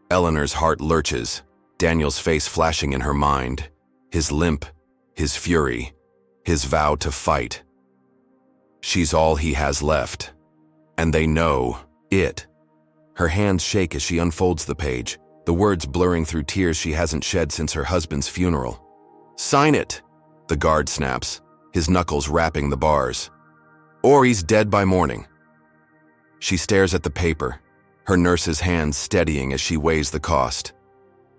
Eleanor's heart lurches, Daniel's face flashing in her mind, his limp, his fury, his vow to fight. She's all he has left, and they know it. Her hands shake as she unfolds the page, the words blurring through tears she hasn't shed since her husband's funeral. "Sign it," the guard snaps, his knuckles rapping the bars. "Or he's dead by morning." She stares at the paper, her nurse's hands steadying as she weighs the cost.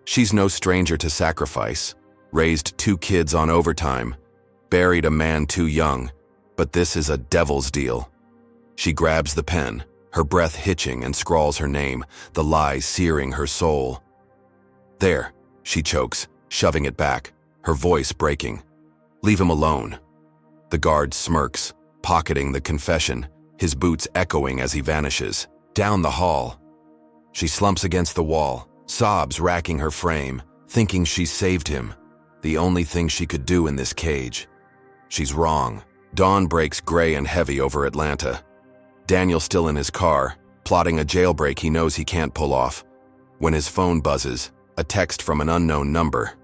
She's no stranger to sacrifice, raised 2 kids on overtime, buried a man too young, but this is a devil's deal. She grabs the pen, her breath hitching, and scrawls her name, the lie searing her soul. "There," she chokes, shoving it back, her voice breaking. "Leave him alone." The guard smirks, pocketing the confession, his boots echoing as he vanishes. Down the hall. She slumps against the wall, sobs racking her frame, thinking she's saved him, the only thing she could do in this cage. She's wrong. Dawn breaks gray and heavy over Atlanta. Daniel's still in his car, plotting a jailbreak he knows he can't pull off, when his phone buzzes, a text from an unknown number.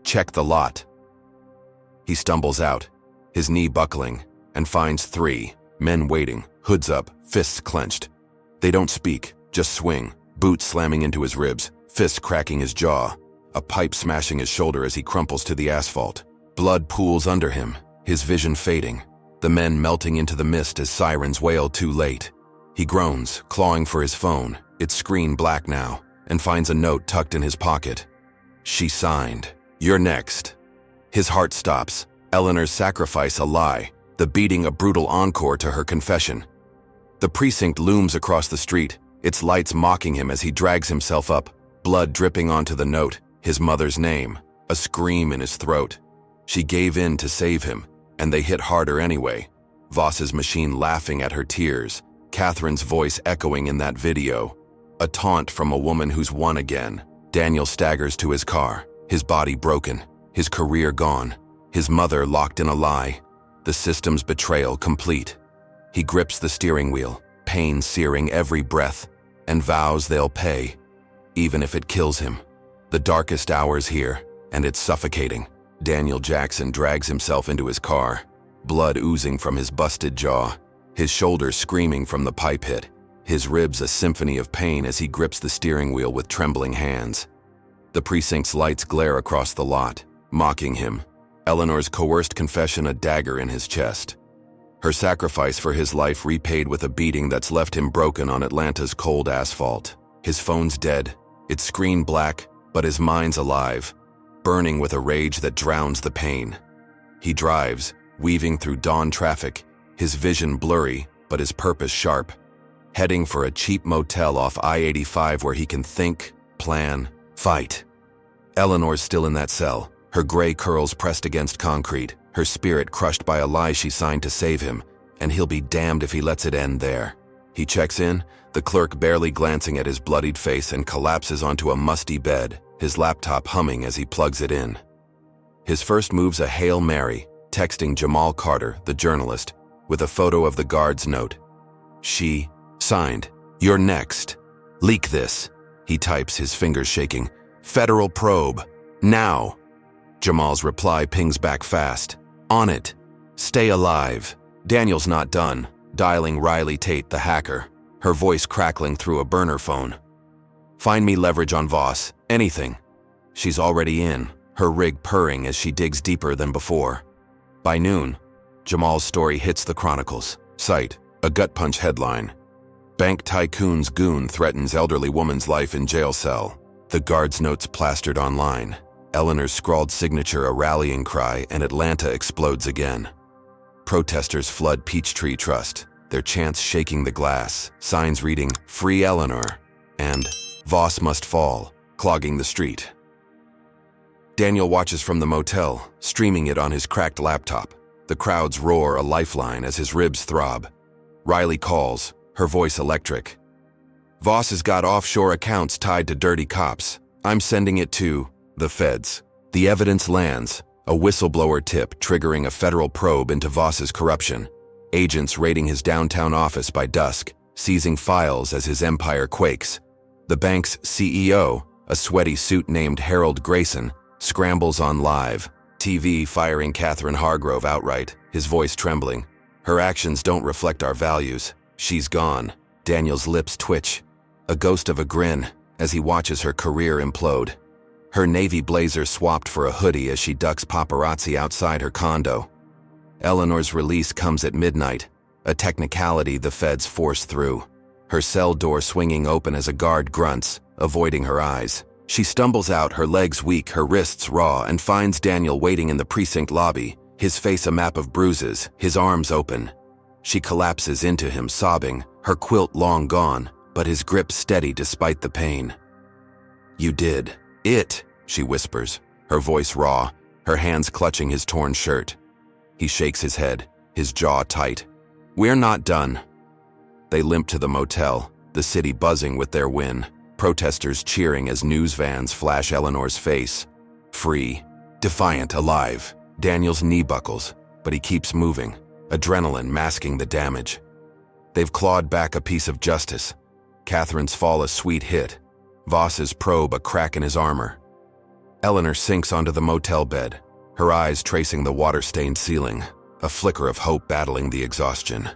"Check the lot." He stumbles out, his knee buckling, and finds 3 men waiting, hoods up, fists clenched. They don't speak, just swing, boots slamming into his ribs, fists cracking his jaw, a pipe smashing his shoulder as he crumples to the asphalt. Blood pools under him, his vision fading, the men melting into the mist as sirens wail too late. He groans, clawing for his phone, its screen black now, and finds a note tucked in his pocket. She signed, "You're next." His heart stops, Eleanor's sacrifice a lie, the beating a brutal encore to her confession. The precinct looms across the street, its lights mocking him as he drags himself up, blood dripping onto the note, his mother's name, a scream in his throat. She gave in to save him, and they hit harder anyway. Voss's machine laughing at her tears, Catherine's voice echoing in that video. A taunt from a woman who's won again. Daniel staggers to his car, his body broken, his career gone, his mother locked in a lie, the system's betrayal complete. He grips the steering wheel, pain searing every breath, and vows they'll pay, even if it kills him. The darkest hours here, and it's suffocating. Daniel Jackson drags himself into his car, blood oozing from his busted jaw, his shoulders screaming from the pipe hit, his ribs a symphony of pain as he grips the steering wheel with trembling hands. The precinct's lights glare across the lot, mocking him, Eleanor's coerced confession a dagger in his chest. Her sacrifice for his life repaid with a beating that's left him broken on Atlanta's cold asphalt. His phone's dead, its screen black, but his mind's alive, burning with a rage that drowns the pain. He drives, weaving through dawn traffic, his vision blurry, but his purpose sharp, heading for a cheap motel off I-85 where he can think, plan, fight. Eleanor's still in that cell, her gray curls pressed against concrete, her spirit crushed by a lie she signed to save him, and he'll be damned if he lets it end there. He checks in, the clerk barely glancing at his bloodied face, and collapses onto a musty bed, his laptop humming as he plugs it in. His first move's a Hail Mary, texting Jamal Carter, the journalist, with a photo of the guard's note. She signed, "You're next. Leak this," he types, his fingers shaking. "Federal probe. Now." Jamal's reply pings back fast. "On it. Stay alive." Daniel's not done, dialing Riley Tate, the hacker. her voice crackling through a burner phone. "Find me leverage on Voss, anything." She's already in, her rig purring as she digs deeper than before. By noon, Jamal's story hits the Chronicles. Site, a gut-punch headline. Bank tycoon's goon threatens elderly woman's life in jail cell. The guard's notes plastered online. Eleanor's scrawled signature a rallying cry, and Atlanta explodes again. Protesters flood Peachtree Trust, their chants shaking the glass, signs reading, "Free Eleanor," and "Voss must fall," clogging the street. Daniel watches from the motel, streaming it on his cracked laptop. The crowds roar a lifeline as his ribs throb. Riley calls, her voice electric. "Voss has got offshore accounts tied to dirty cops. I'm sending it to the feds." The evidence lands, a whistleblower tip triggering a federal probe into Voss's corruption. Agents raiding his downtown office by dusk, seizing files as his empire quakes. The bank's CEO, a sweaty suit named Harold Grayson, scrambles on live TV, firing Catherine Hargrove outright, his voice trembling. "Her actions don't reflect our values. She's gone." Daniel's lips twitch, a ghost of a grin, as he watches her career implode. Her navy blazer swapped for a hoodie as she ducks paparazzi outside her condo. Eleanor's release comes at midnight, a technicality the feds force through. Her cell door swinging open as a guard grunts, avoiding her eyes. She stumbles out, her legs weak, her wrists raw, and finds Daniel waiting in the precinct lobby, his face a map of bruises, his arms open. She collapses into him, sobbing, her quilt long gone, but his grip steady despite the pain. "You did it," she whispers, her voice raw, her hands clutching his torn shirt. He shakes his head, his jaw tight. "We're not done." They limp to the motel, the city buzzing with their win. Protesters cheering as news vans flash Eleanor's face. Free, defiant, alive. Daniel's knee buckles, but he keeps moving, adrenaline masking the damage. They've clawed back a piece of justice. Catherine's fall a sweet hit. Voss's probe a crack in his armor. Eleanor sinks onto the motel bed, her eyes tracing the water-stained ceiling, a flicker of hope battling the exhaustion.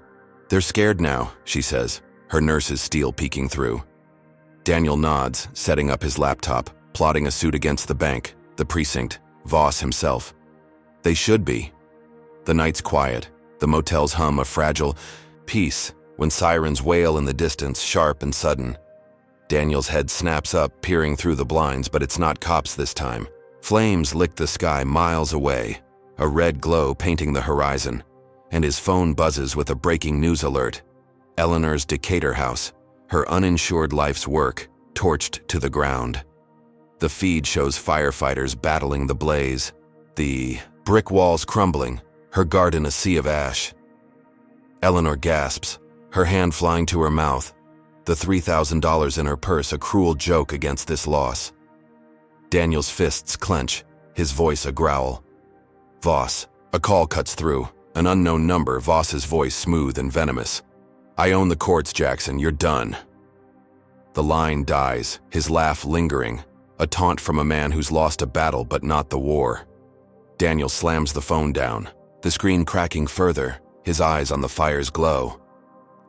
"They're scared now," she says, her nurse's steel peeking through. Daniel nods, setting up his laptop, plotting a suit against the bank, the precinct, Voss himself. They should be. The night's quiet, the motel's hum a fragile peace, when sirens wail in the distance, sharp and sudden. Daniel's head snaps up, peering through the blinds, but it's not cops this time. Flames lick the sky miles away, a red glow painting the horizon, and his phone buzzes with a breaking news alert. Eleanor's Decatur house, her uninsured life's work, torched to the ground. The feed shows firefighters battling the blaze, the brick walls crumbling, her garden a sea of ash. Eleanor gasps, her hand flying to her mouth, the $3,000 in her purse a cruel joke against this loss. Daniel's fists clench, his voice a growl. "Voss." A call cuts through, an unknown number, Voss's voice smooth and venomous. "I own the courts, Jackson, you're done." The line dies, his laugh lingering, a taunt from a man who's lost a battle but not the war. Daniel slams the phone down, the screen cracking further, his eyes on the fire's glow.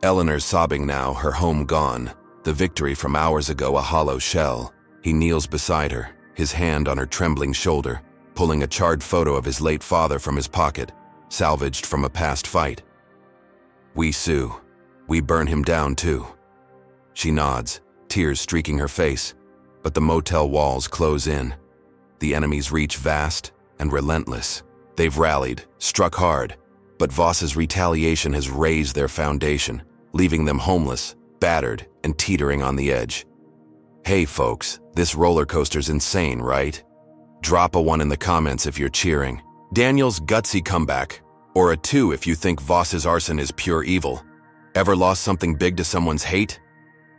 Eleanor's sobbing now, her home gone, the victory from hours ago a hollow shell. He kneels beside her, his hand on her trembling shoulder, pulling a charred photo of his late father from his pocket, salvaged from a past fight. "We sue. We burn him down too." She nods, tears streaking her face, but the motel walls close in. The enemy's reach vast and relentless. They've rallied, struck hard, but Voss's retaliation has razed their foundation, leaving them homeless, battered, and teetering on the edge. Hey folks, this roller coaster's insane, right? Drop a 1 in the comments if you're cheering. Daniel's gutsy comeback, or a 2 if you think Voss's arson is pure evil. Ever lost something big to someone's hate?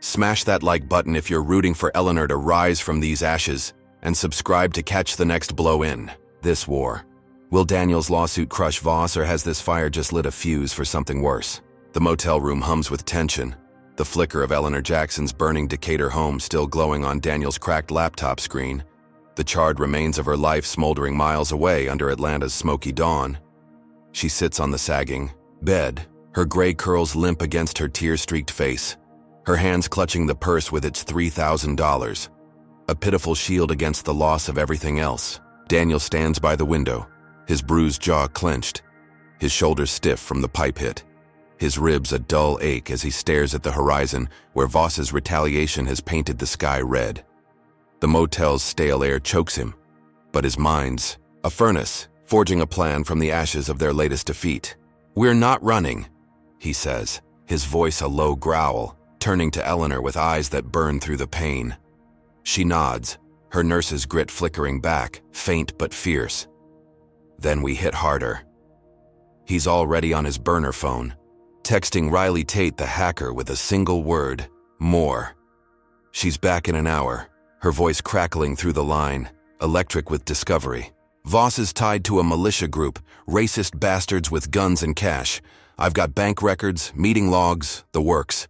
Smash that like button if you're rooting for Eleanor to rise from these ashes, and subscribe to catch the next blow in this war. Will Daniel's lawsuit crush Voss, or has this fire just lit a fuse for something worse? The motel room hums with tension, the flicker of Eleanor Jackson's burning Decatur home still glowing on Daniel's cracked laptop screen, the charred remains of her life smoldering miles away under Atlanta's smoky dawn. She sits on the sagging bed, her gray curls limp against her tear-streaked face. her hands clutching the purse with its $3,000. A pitiful shield against the loss of everything else. Daniel stands by the window, his bruised jaw clenched, his shoulders stiff from the pipe hit, his ribs a dull ache as he stares at the horizon where Voss's retaliation has painted the sky red. The motel's stale air chokes him, but his mind's a furnace, forging a plan from the ashes of their latest defeat. "We're not running," he says, his voice a low growl, turning to Eleanor with eyes that burn through the pain. She nods, her nurse's grit flickering back, faint but fierce. "Then we hit harder." He's already on his burner phone, texting Riley Tate the hacker with a single word, "More." She's back in an hour, her voice crackling through the line, electric with discovery. "Voss is tied to a militia group, racist bastards with guns and cash. I've got bank records, meeting logs, the works."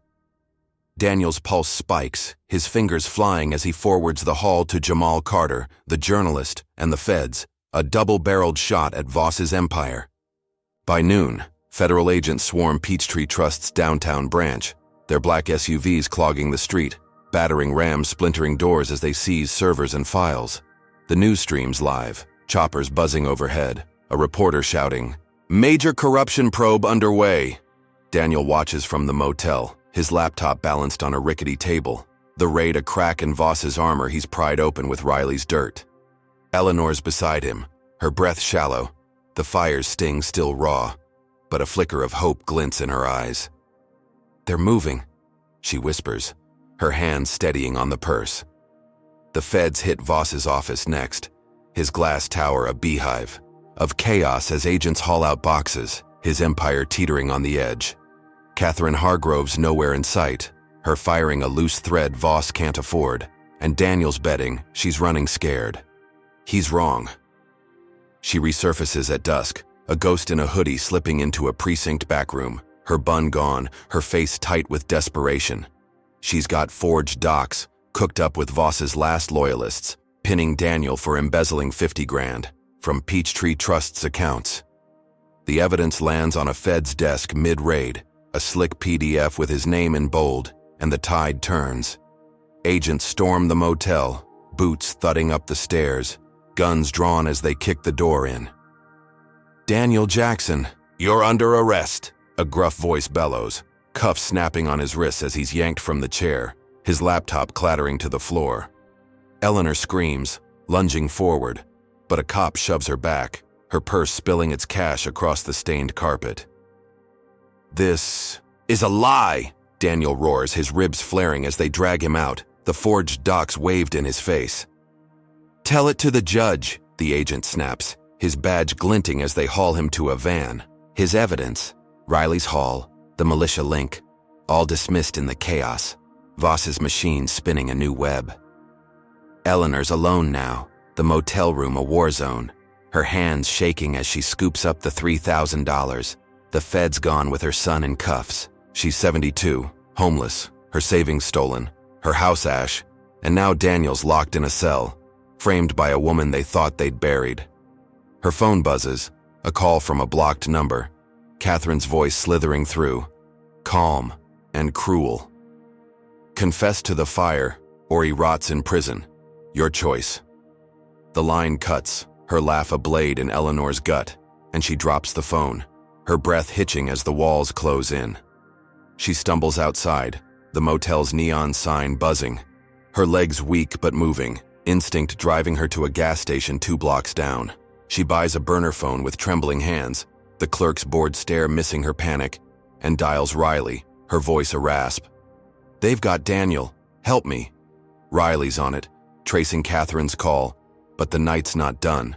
Daniel's pulse spikes, his fingers flying as he forwards the haul to Jamal Carter, the journalist, and the feds, a double-barreled shot at Voss's empire. By noon, federal agents swarm Peachtree Trust's downtown branch, their black SUVs clogging the street, battering rams splintering doors as they seize servers and files. The news streams live, choppers buzzing overhead, a reporter shouting, "Major corruption probe underway." Daniel watches from the motel, his laptop balanced on a rickety table, the raid a crack in Voss's armor he's pried open with Riley's dirt. Eleanor's beside him, her breath shallow, the fire's sting still raw, but a flicker of hope glints in her eyes. "They're moving," she whispers, her hands steadying on the purse. The feds hit Voss's office next, his glass tower a beehive of chaos as agents haul out boxes, his empire teetering on the edge. Catherine Hargrove's nowhere in sight, her firing a loose thread Voss can't afford, and Daniel's betting she's running scared. He's wrong. She resurfaces at dusk, a ghost in a hoodie slipping into a precinct backroom, her bun gone, her face tight with desperation. She's got forged docs, cooked up with Voss's last loyalists, pinning Daniel for embezzling 50 grand from Peachtree Trust's accounts. The evidence lands on a Fed's desk mid-raid, a slick PDF with his name in bold, and the tide turns. Agents storm the motel, boots thudding up the stairs, guns drawn as they kick the door in. "Daniel Jackson, you're under arrest," a gruff voice bellows, cuffs snapping on his wrists as he's yanked from the chair, his laptop clattering to the floor. Eleanor screams, lunging forward, but a cop shoves her back, her purse spilling its cash across the stained carpet. "This is a lie," Daniel roars, his ribs flaring as they drag him out, the forged docs waved in his face. "Tell it to the judge," the agent snaps, his badge glinting as they haul him to a van. His evidence, Riley's haul, the militia link, all dismissed in the chaos, Voss's machine spinning a new web. Eleanor's alone now, the motel room a war zone, her hands shaking as she scoops up the $3,000. The Fed's gone with her son in cuffs. She's 72, homeless, her savings stolen, her house ash, and now Daniel's locked in a cell, framed by a woman they thought they'd buried. Her phone buzzes, a call from a blocked number, Catherine's voice slithering through, calm and cruel. "Confess to the fire, or he rots in prison. Your choice." The line cuts, her laugh a blade in Eleanor's gut, and she drops the phone, her breath hitching as the walls close in. She stumbles outside, the motel's neon sign buzzing, her legs weak but moving, instinct driving her to a gas station 2 blocks down. She buys a burner phone with trembling hands, the clerk's bored stare missing her panic, and dials Riley, her voice a rasp. "They've got Daniel. Help me." Riley's on it, tracing Catherine's call, but the night's not done.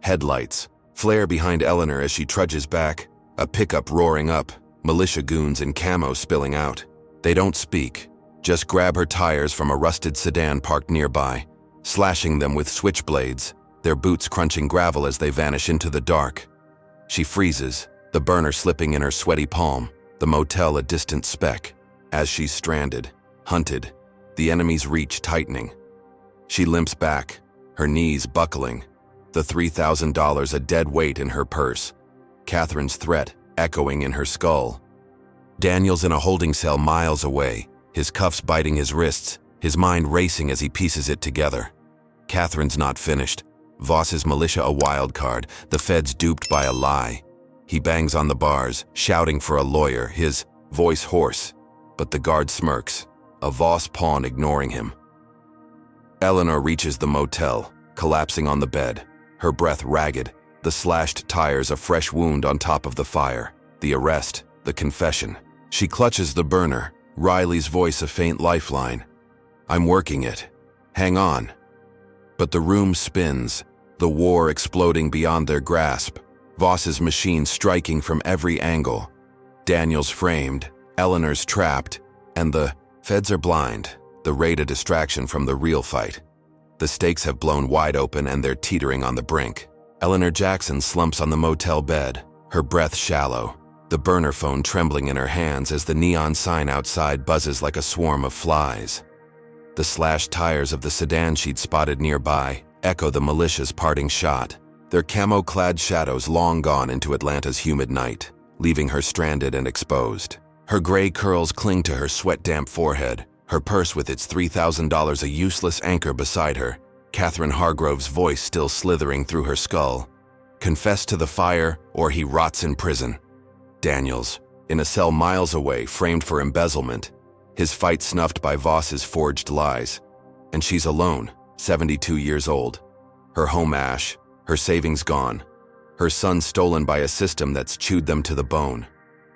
Headlights flare behind Eleanor as she trudges back, a pickup roaring up, militia goons in camo spilling out. They don't speak, just grab her tires from a rusted sedan parked nearby, slashing them with switchblades, their boots crunching gravel as they vanish into the dark. She freezes, the burner slipping in her sweaty palm, the motel a distant speck. As she's stranded, hunted, the enemy's reach tightening. She limps back, her knees buckling, the $3,000 a dead weight in her purse, Catherine's threat echoing in her skull. Daniel's in a holding cell miles away, his cuffs biting his wrists, his mind racing as he pieces it together. Catherine's not finished. Voss's militia a wild card, the feds duped by a lie. He bangs on the bars, shouting for a lawyer, his voice hoarse. But the guard smirks, a Voss pawn ignoring him. Eleanor reaches the motel, collapsing on the bed, her breath ragged, the slashed tires a fresh wound on top of the fire, the arrest, the confession. She clutches the burner, Riley's voice a faint lifeline. "I'm working it. Hang on." But the room spins, the war exploding beyond their grasp, Voss's machine striking from every angle. Daniel's framed, Eleanor's trapped, and the feds are blind, the raid a distraction from the real fight. The stakes have blown wide open and they're teetering on the brink. Eleanor Jackson slumps on the motel bed, her breath shallow, the burner phone trembling in her hands as the neon sign outside buzzes like a swarm of flies. The slashed tires of the sedan she'd spotted nearby echo the militia's parting shot, their camo-clad shadows long gone into Atlanta's humid night, leaving her stranded and exposed. Her gray curls cling to her sweat-damp forehead, her purse with its $3,000 a useless anchor beside her, Catherine Hargrove's voice still slithering through her skull. "Confess to the fire, or he rots in prison." Daniels, in a cell miles away, framed for embezzlement, his fight snuffed by Voss's forged lies. And she's alone, 72 years old. Her home ash, her savings gone, her son stolen by a system that's chewed them to the bone.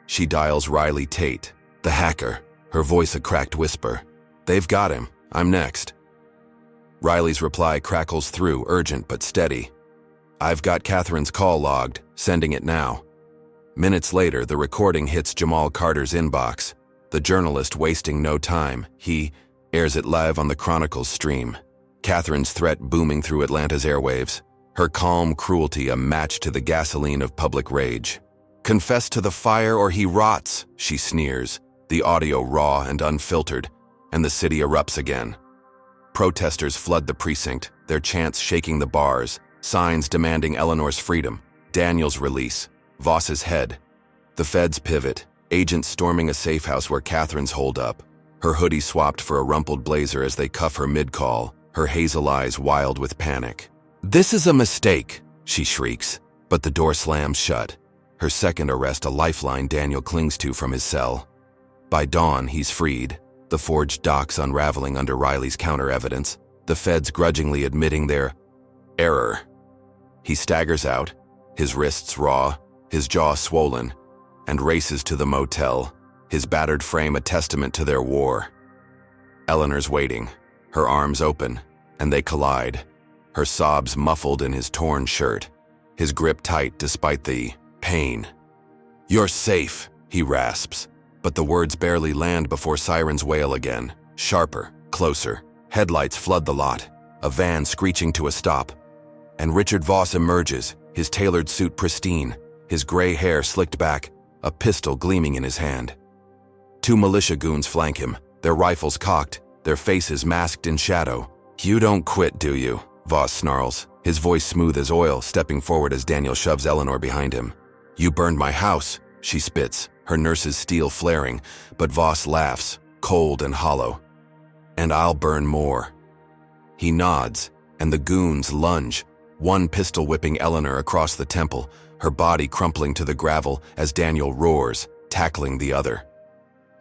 She dials Riley Tate, the hacker, her voice a cracked whisper. "They've got him. I'm next." Riley's reply crackles through, urgent but steady. "I've got Catherine's call logged, sending it now." Minutes later, the recording hits Jamal Carter's inbox. The journalist wasting no time, he airs it live on the Chronicle's stream. Catherine's threat booming through Atlanta's airwaves, her calm cruelty a match to the gasoline of public rage. "Confess to the fire or he rots," she sneers, the audio raw and unfiltered, and the city erupts again. Protesters flood the precinct, their chants shaking the bars, signs demanding Eleanor's freedom, Daniel's release, Voss's head. The feds pivot, agents storming a safe house where Catherine's holed up, her hoodie swapped for a rumpled blazer as they cuff her mid-call, her hazel eyes wild with panic. "This is a mistake," she shrieks, but the door slams shut. Her second arrest a lifeline Daniel clings to from his cell. By dawn, he's freed, the forged docs unraveling under Riley's counter-evidence, the feds grudgingly admitting their error. He staggers out, his wrists raw, his jaw swollen, and races to the motel, his battered frame a testament to their war. Eleanor's waiting, her arms open, and they collide, her sobs muffled in his torn shirt, his grip tight despite the pain. "You're safe," he rasps, but the words barely land before sirens wail again, sharper, closer. Headlights flood the lot, a van screeching to a stop. And Richard Voss emerges, his tailored suit pristine, his gray hair slicked back, a pistol gleaming in his hand. Two militia goons flank him, their rifles cocked, their faces masked in shadow. "You don't quit, do you?" Voss snarls, his voice smooth as oil, stepping forward as Daniel shoves Eleanor behind him. "You burned my house," she spits, her nurse's steel flaring, but Voss laughs, cold and hollow. "And I'll burn more." He nods, and the goons lunge, one pistol whipping Eleanor across the temple, her body crumpling to the gravel as Daniel roars, tackling the other.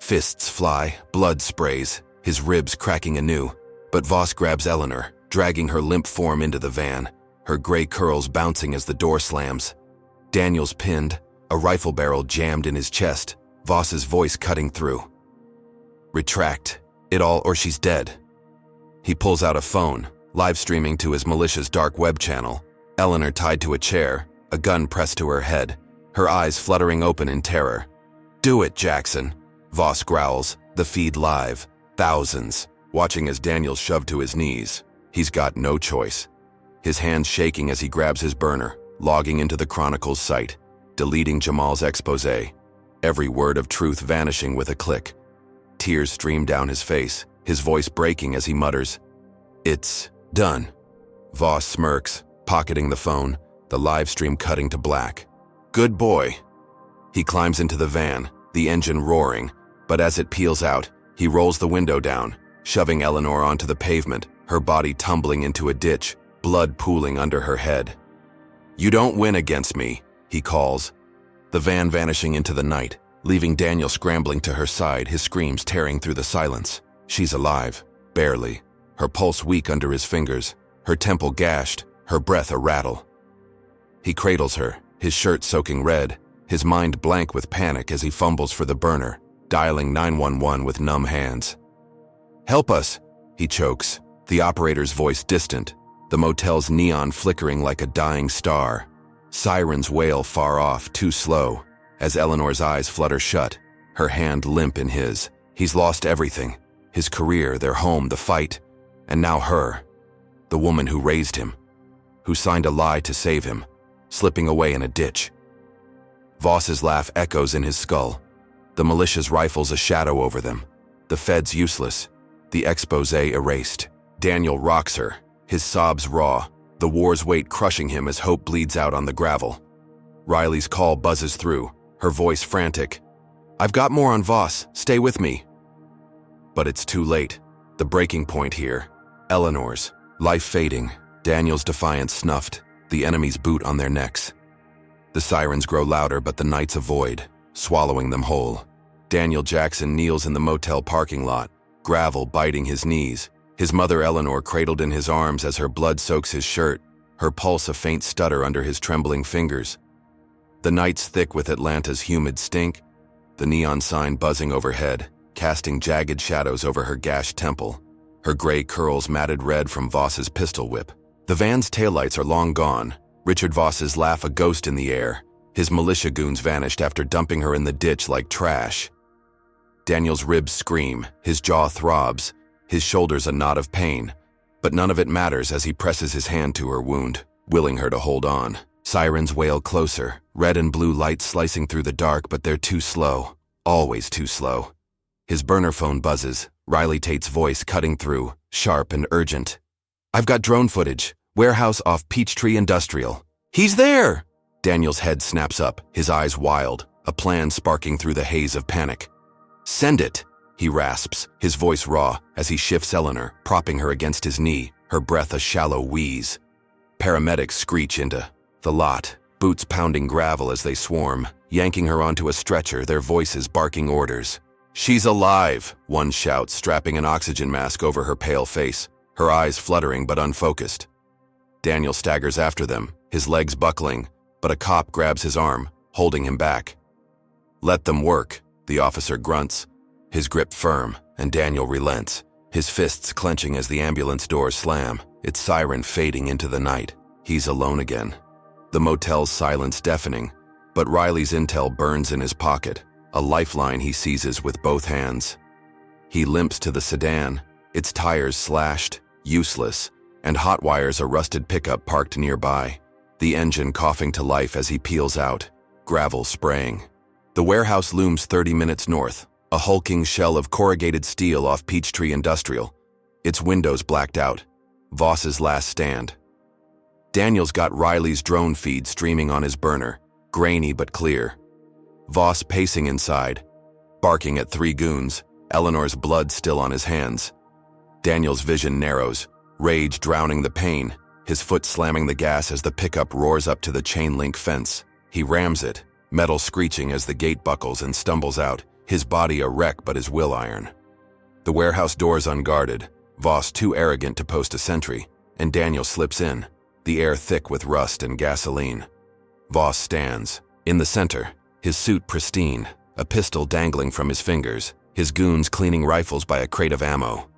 Fists fly, blood sprays, his ribs cracking anew, but Voss grabs Eleanor, dragging her limp form into the van, her gray curls bouncing as the door slams. Daniel's pinned, a rifle barrel jammed in his chest, Voss's voice cutting through. "Retract it all or she's dead." He pulls out a phone, live streaming to his militia's dark web channel, Eleanor tied to a chair, a gun pressed to her head, her eyes fluttering open in terror. "Do it, Jackson," Voss growls, the feed live, thousands, watching as Daniel's shoved to his knees. He's got no choice. His hands shaking as he grabs his burner, logging into the Chronicle's site, deleting Jamal's expose, every word of truth vanishing with a click. Tears stream down his face, his voice breaking as he mutters, "It's done." Voss smirks, pocketing the phone, the live stream cutting to black. "Good boy." He climbs into the van, the engine roaring, but as it peels out, He rolls the window down, shoving Eleanor onto the pavement, her body tumbling into a ditch, blood pooling under her head. "You don't win against me," he calls. The van vanishing into the night, leaving Daniel scrambling to her side, his screams tearing through the silence. She's alive, barely, her pulse weak under his fingers, her temple gashed, her breath a rattle. He cradles her, his shirt soaking red, his mind blank with panic as he fumbles for the burner, dialing 911 with numb hands. "Help us," he chokes, the operator's voice distant, the motel's neon flickering like a dying star. Sirens wail far off, too slow, as Eleanor's eyes flutter shut, her hand limp in his. He's lost everything, his career, their home, the fight, and now her, the woman who raised him, who signed a lie to save him, slipping away in a ditch. Voss's laugh echoes in his skull, the militia's rifles a shadow over them, the feds useless, the exposé erased. Daniel rocks her, his sobs raw, the war's weight crushing him as hope bleeds out on the gravel. Riley's call buzzes through, her voice frantic. "I've got more on Voss, stay with me." But it's too late, the breaking point here. Eleanor's, life fading, Daniel's defiance snuffed, the enemy's boot on their necks. The sirens grow louder, but the nights avoid, swallowing them whole. Daniel Jackson kneels in the motel parking lot, gravel biting his knees, his mother Eleanor cradled in his arms as her blood soaks his shirt, her pulse a faint stutter under his trembling fingers. The night's thick with Atlanta's humid stink, the neon sign buzzing overhead, casting jagged shadows over her gashed temple, her gray curls matted red from Voss's pistol whip. The van's taillights are long gone, Richard Voss's laugh a ghost in the air, his militia goons vanished after dumping her in the ditch like trash. Daniel's ribs scream, his jaw throbs, his shoulders a knot of pain, but none of it matters as he presses his hand to her wound, willing her to hold on. Sirens wail closer, red and blue lights slicing through the dark, but they're too slow, always too slow. His burner phone buzzes, Riley Tate's voice cutting through, sharp and urgent. "I've got drone footage, warehouse off Peachtree Industrial." "He's there!" Daniel's head snaps up, his eyes wild, a plan sparking through the haze of panic. "Send it," he rasps, his voice raw, as he shifts Eleanor, propping her against his knee, her breath a shallow wheeze. Paramedics screech into the lot, boots pounding gravel as they swarm, yanking her onto a stretcher, their voices barking orders. "She's alive," one shouts, strapping an oxygen mask over her pale face, her eyes fluttering but unfocused. Daniel staggers after them, his legs buckling, but a cop grabs his arm, holding him back. "Let them work," the officer grunts, his grip firm, and Daniel relents, his fists clenching as the ambulance doors slam, its siren fading into the night. He's alone again. The motel's silence deafening, but Riley's intel burns in his pocket, a lifeline he seizes with both hands. He limps to the sedan, its tires slashed, useless, and hot wires a rusted pickup parked nearby, the engine coughing to life as he peels out, gravel spraying. The warehouse looms 30 minutes north, a hulking shell of corrugated steel off Peachtree Industrial, its windows blacked out, Voss's last stand. Daniel's got Riley's drone feed streaming on his burner, grainy but clear. Voss pacing inside, barking at 3 goons, Eleanor's blood still on his hands. Daniel's vision narrows, rage drowning the pain, his foot slamming the gas as the pickup roars up to the chain-link fence. He rams it, metal screeching as the gate buckles and stumbles out, his body a wreck but his will iron. The warehouse doors unguarded, Voss too arrogant to post a sentry, and Daniel slips in, the air thick with rust and gasoline. Voss stands, in the center, his suit pristine, a pistol dangling from his fingers, his goons cleaning rifles by a crate of ammo.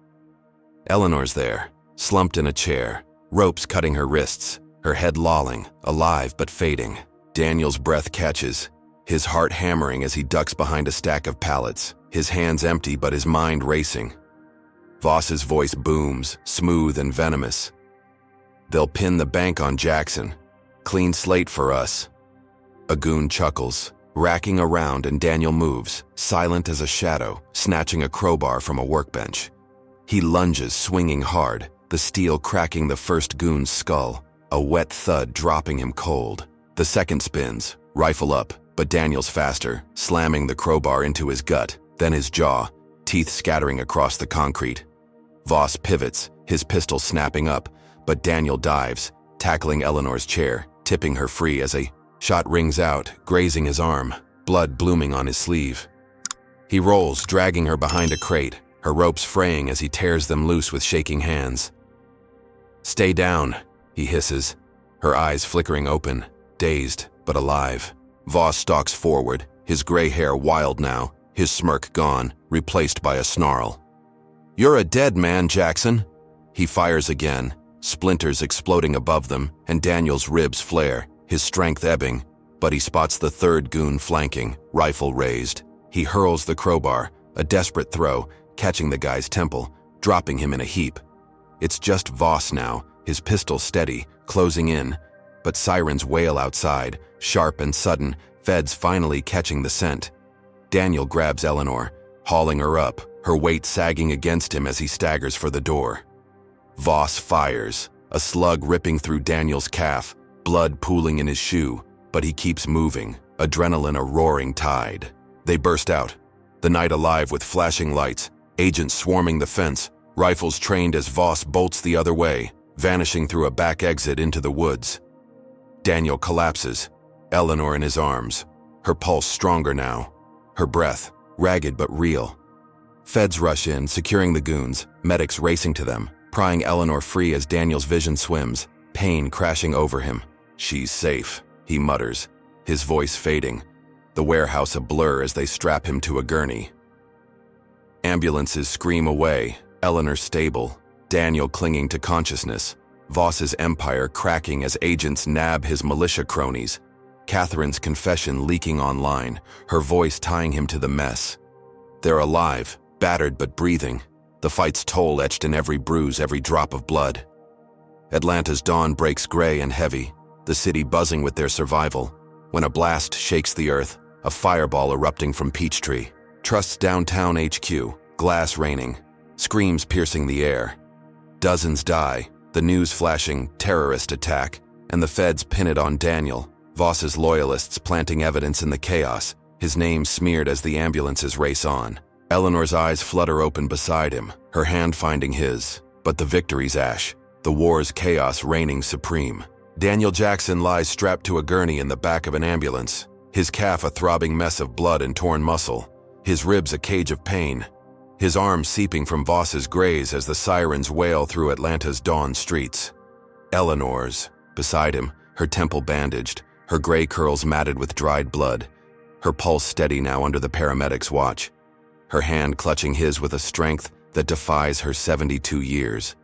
Eleanor's there, slumped in a chair, ropes cutting her wrists, her head lolling, alive but fading. Daniel's breath catches, his heart hammering as he ducks behind a stack of pallets, his hands empty but his mind racing. Voss's voice booms, smooth and venomous. "They'll pin the bank on Jackson. Clean slate for us." A goon chuckles, racking around, and Daniel moves, silent as a shadow, snatching a crowbar from a workbench. He lunges, swinging hard, the steel cracking the first goon's skull, a wet thud dropping him cold. The second spins, rifle up, but Daniel's faster, slamming the crowbar into his gut, then his jaw, teeth scattering across the concrete. Voss pivots, his pistol snapping up, but Daniel dives, tackling Eleanor's chair, tipping her free as a shot rings out, grazing his arm, blood blooming on his sleeve. He rolls, dragging her behind a crate, her ropes fraying as he tears them loose with shaking hands. "Stay down," he hisses, her eyes flickering open, dazed but alive. Voss stalks forward, his gray hair wild now, his smirk gone, replaced by a snarl. "You're a dead man, Jackson." He fires again, splinters exploding above them, and Daniel's ribs flare, his strength ebbing, but he spots the third goon flanking, rifle raised. He hurls the crowbar, a desperate throw, catching the guy's temple, dropping him in a heap. It's just Voss now, his pistol steady, closing in, but sirens wail outside, sharp and sudden, feds finally catching the scent. Daniel grabs Eleanor, hauling her up, her weight sagging against him as he staggers for the door. Voss fires, a slug ripping through Daniel's calf, blood pooling in his shoe, but he keeps moving, adrenaline a roaring tide. They burst out, the night alive with flashing lights, agents swarming the fence, rifles trained as Voss bolts the other way, vanishing through a back exit into the woods. Daniel collapses, Eleanor in his arms, her pulse stronger now, her breath, ragged but real. Feds rush in, securing the goons, medics racing to them, prying Eleanor free as Daniel's vision swims, pain crashing over him. "She's safe," he mutters, his voice fading, the warehouse a blur as they strap him to a gurney. Ambulances scream away, Eleanor stable, Daniel clinging to consciousness, Voss's empire cracking as agents nab his militia cronies, Catherine's confession leaking online, her voice tying him to the mess. They're alive, battered but breathing, the fight's toll etched in every bruise, every drop of blood. Atlanta's dawn breaks gray and heavy, the city buzzing with their survival, when a blast shakes the earth, a fireball erupting from Peachtree. Trust's downtown HQ, glass raining, screams piercing the air. Dozens die, the news flashing, terrorist attack, and the feds pin it on Daniel, Voss's loyalists planting evidence in the chaos, his name smeared as the ambulances race on. Eleanor's eyes flutter open beside him, her hand finding his, but the victory's ash, the war's chaos reigning supreme. Daniel Jackson lies strapped to a gurney in the back of an ambulance, his calf a throbbing mess of blood and torn muscle, his ribs a cage of pain, his arms seeping from Voss's graze as the sirens wail through Atlanta's dawn streets. Eleanor's, beside him, her temple bandaged, her gray curls matted with dried blood, her pulse steady now under the paramedics' watch, her hand clutching his with a strength that defies her 72 years.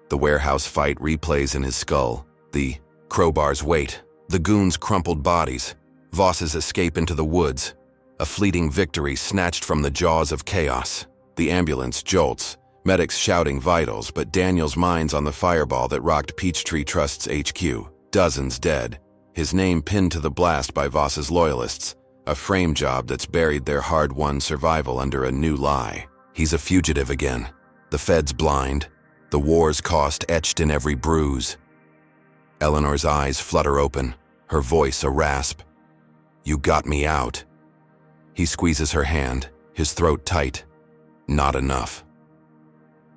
The warehouse fight replays in his skull, the crowbar's weight, the goons' crumpled bodies, Voss's escape into the woods, a fleeting victory snatched from the jaws of chaos. The ambulance jolts, medics shouting vitals, but Daniel's mind's on the fireball that rocked Peachtree Trust's HQ. Dozens dead, his name pinned to the blast by Voss's loyalists, a frame job that's buried their hard-won survival under a new lie. He's a fugitive again, the feds blind, the war's cost etched in every bruise. Eleanor's eyes flutter open, her voice a rasp. "You got me out." He squeezes her hand, his throat tight. Not enough.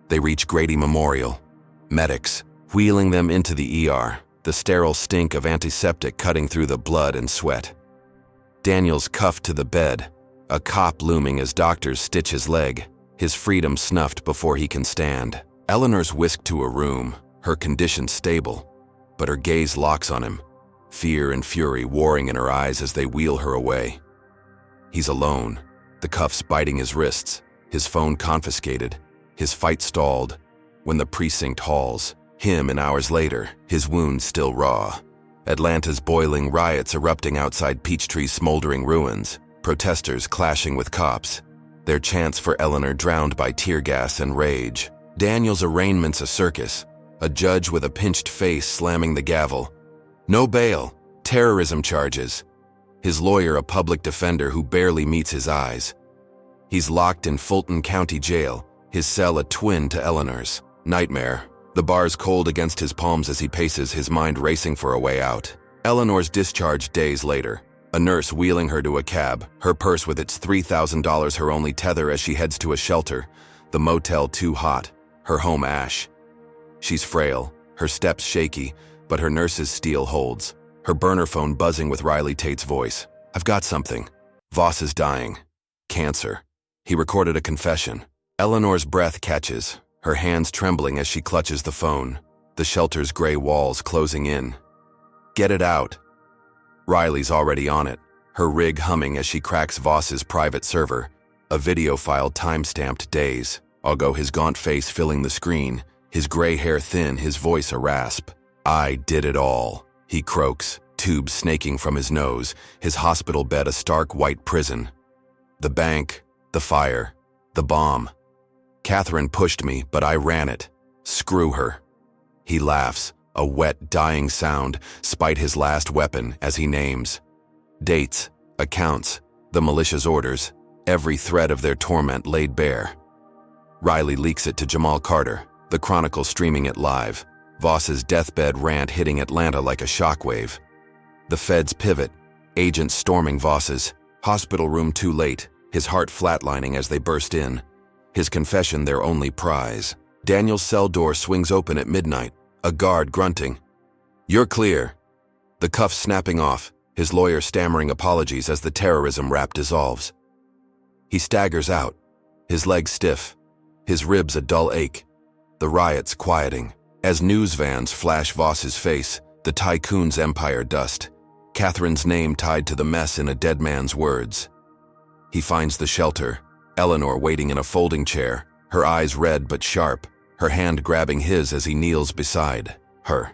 They reach Grady Memorial, medics, wheeling them into the ER, the sterile stink of antiseptic cutting through the blood and sweat. Daniel's cuffed to the bed, a cop looming as doctors stitch his leg, his freedom snuffed before he can stand. Eleanor's whisked to a room, her condition stable, but her gaze locks on him, fear and fury warring in her eyes as they wheel her away. He's alone, the cuffs biting his wrists, his phone confiscated, his fight stalled, when the precinct hauls him and hours later, his wounds still raw. Atlanta's boiling riots erupting outside Peachtree's smoldering ruins, protesters clashing with cops, their chants for Eleanor drowned by tear gas and rage. Daniel's arraignment's a circus, a judge with a pinched face slamming the gavel. No bail, terrorism charges. His lawyer a public defender who barely meets his eyes. He's locked in Fulton County Jail, his cell a twin to Eleanor's. Nightmare, the bars cold against his palms as he paces, his mind racing for a way out. Eleanor's discharged days later, A nurse wheeling her to a cab, her purse with its $3,000 her only tether as she heads to a shelter, the motel too hot, her home ash. She's frail, her steps shaky, but her nurse's steel holds, her burner phone buzzing with Riley Tate's voice. "I've got something. Voss is dying. Cancer." He recorded a confession. Eleanor's breath catches, her hands trembling as she clutches the phone, the shelter's gray walls closing in. "Get it out." Riley's already on it, her rig humming as she cracks Voss's private server, a video file time-stamped days. Algo, his gaunt face filling the screen, his gray hair thin, his voice a rasp. "I did it all," he croaks, tubes snaking from his nose, his hospital bed a stark white prison. "The bank, the fire, the bomb. Catherine pushed me, but I ran it. Screw her." He laughs, a wet, dying sound, spite his last weapon as he names. Dates, accounts, the militia's orders, every thread of their torment laid bare. Riley leaks it to Jamal Carter, the Chronicle streaming it live, Voss's deathbed rant hitting Atlanta like a shockwave. The feds pivot, agents storming Voss's hospital room too late, his heart flatlining as they burst in. His confession their only prize. Daniel's cell door swings open at midnight, a guard grunting. "You're clear." The cuffs snapping off, his lawyer stammering apologies as the terrorism rap dissolves. He staggers out, his legs stiff, his ribs a dull ache, the riots quieting. As news vans flash Voss's face, the tycoon's empire dust, Catherine's name tied to the mess in a dead man's words. He finds the shelter, Eleanor waiting in a folding chair, her eyes red but sharp, her hand grabbing his as he kneels beside her.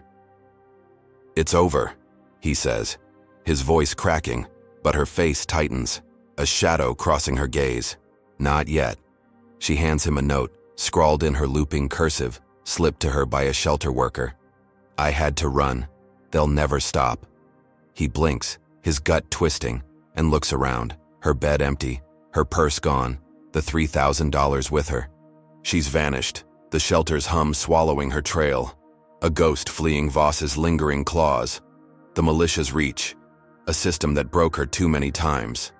"It's over," he says, his voice cracking, but her face tightens, a shadow crossing her gaze. "Not yet." She hands him a note, scrawled in her looping cursive, slipped to her by a shelter worker. "I had to run. They'll never stop." He blinks, his gut twisting, and looks around, her bed empty, her purse gone, the $3,000 with her. She's vanished, the shelter's hum swallowing her trail, a ghost fleeing Voss's lingering claws, the militia's reach, a system that broke her too many times.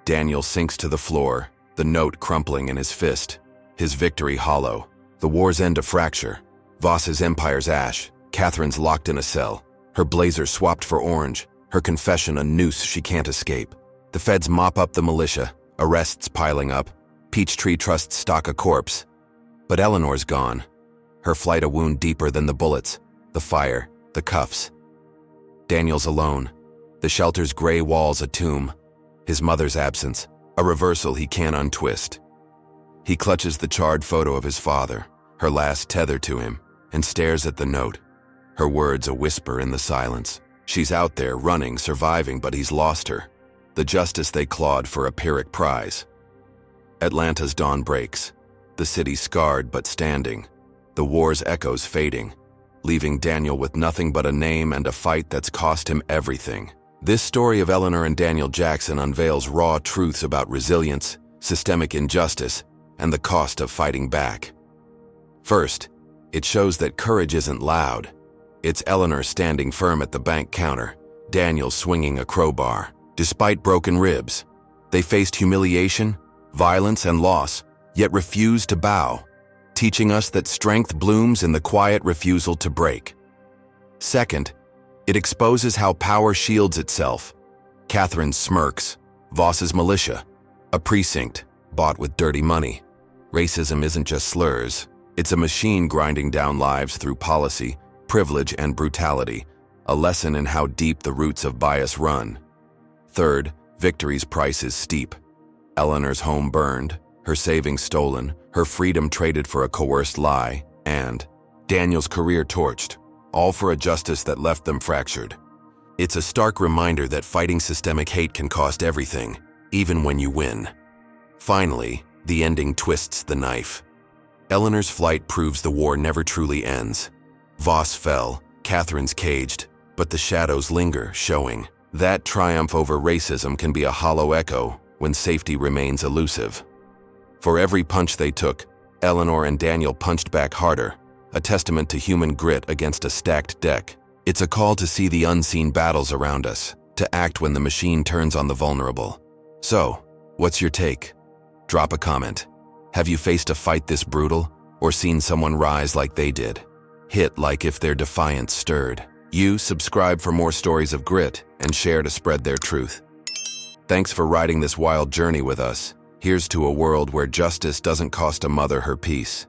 Daniel sinks to the floor, the note crumpling in his fist, his victory hollow, the war's end a fracture, Voss's empire's ash, Catherine's locked in a cell, her blazer swapped for orange, her confession a noose she can't escape. The feds mop up the militia, arrests piling up, Peachtree Trust stock a corpse. But Eleanor's gone, her flight a wound deeper than the bullets, the fire, the cuffs. Daniel's alone, the shelter's gray walls a tomb, his mother's absence, a reversal he can't untwist. He clutches the charred photo of his father, her last tether to him, and stares at the note, her words a whisper in the silence. She's out there running, surviving, but he's lost her, the justice they clawed for a Pyrrhic prize. Atlanta's dawn breaks, the city scarred but standing, the war's echoes fading, leaving Daniel with nothing but a name and a fight that's cost him everything. This story of Eleanor and Daniel Jackson unveils raw truths about resilience, systemic injustice, and the cost of fighting back. First, it shows that courage isn't loud. It's Eleanor standing firm at the bank counter, Daniel swinging a crowbar. Despite broken ribs, they faced humiliation, violence, and loss, yet refused to bow, teaching us that strength blooms in the quiet refusal to break. Second, it exposes how power shields itself. Catherine smirks, Voss's militia, a precinct bought with dirty money. Racism isn't just slurs, it's a machine grinding down lives through policy, privilege, and brutality, a lesson in how deep the roots of bias run. Third, victory's price is steep. Eleanor's home burned, her savings stolen, her freedom traded for a coerced lie, and Daniel's career torched, all for a justice that left them fractured. It's a stark reminder that fighting systemic hate can cost everything, even when you win. Finally, the ending twists the knife. Eleanor's flight proves the war never truly ends. Voss fell, Catherine's caged, but the shadows linger, showing that triumph over racism can be a hollow echo when safety remains elusive. For every punch they took, Eleanor and Daniel punched back harder, a testament to human grit against a stacked deck. It's a call to see the unseen battles around us, to act when the machine turns on the vulnerable. So, what's your take? Drop a comment. Have you faced a fight this brutal, or seen someone rise like they did? Hit like if their defiance stirred. Subscribe for more stories of grit, and share to spread their truth. Thanks for riding this wild journey with us. Here's to a world where justice doesn't cost a mother her peace.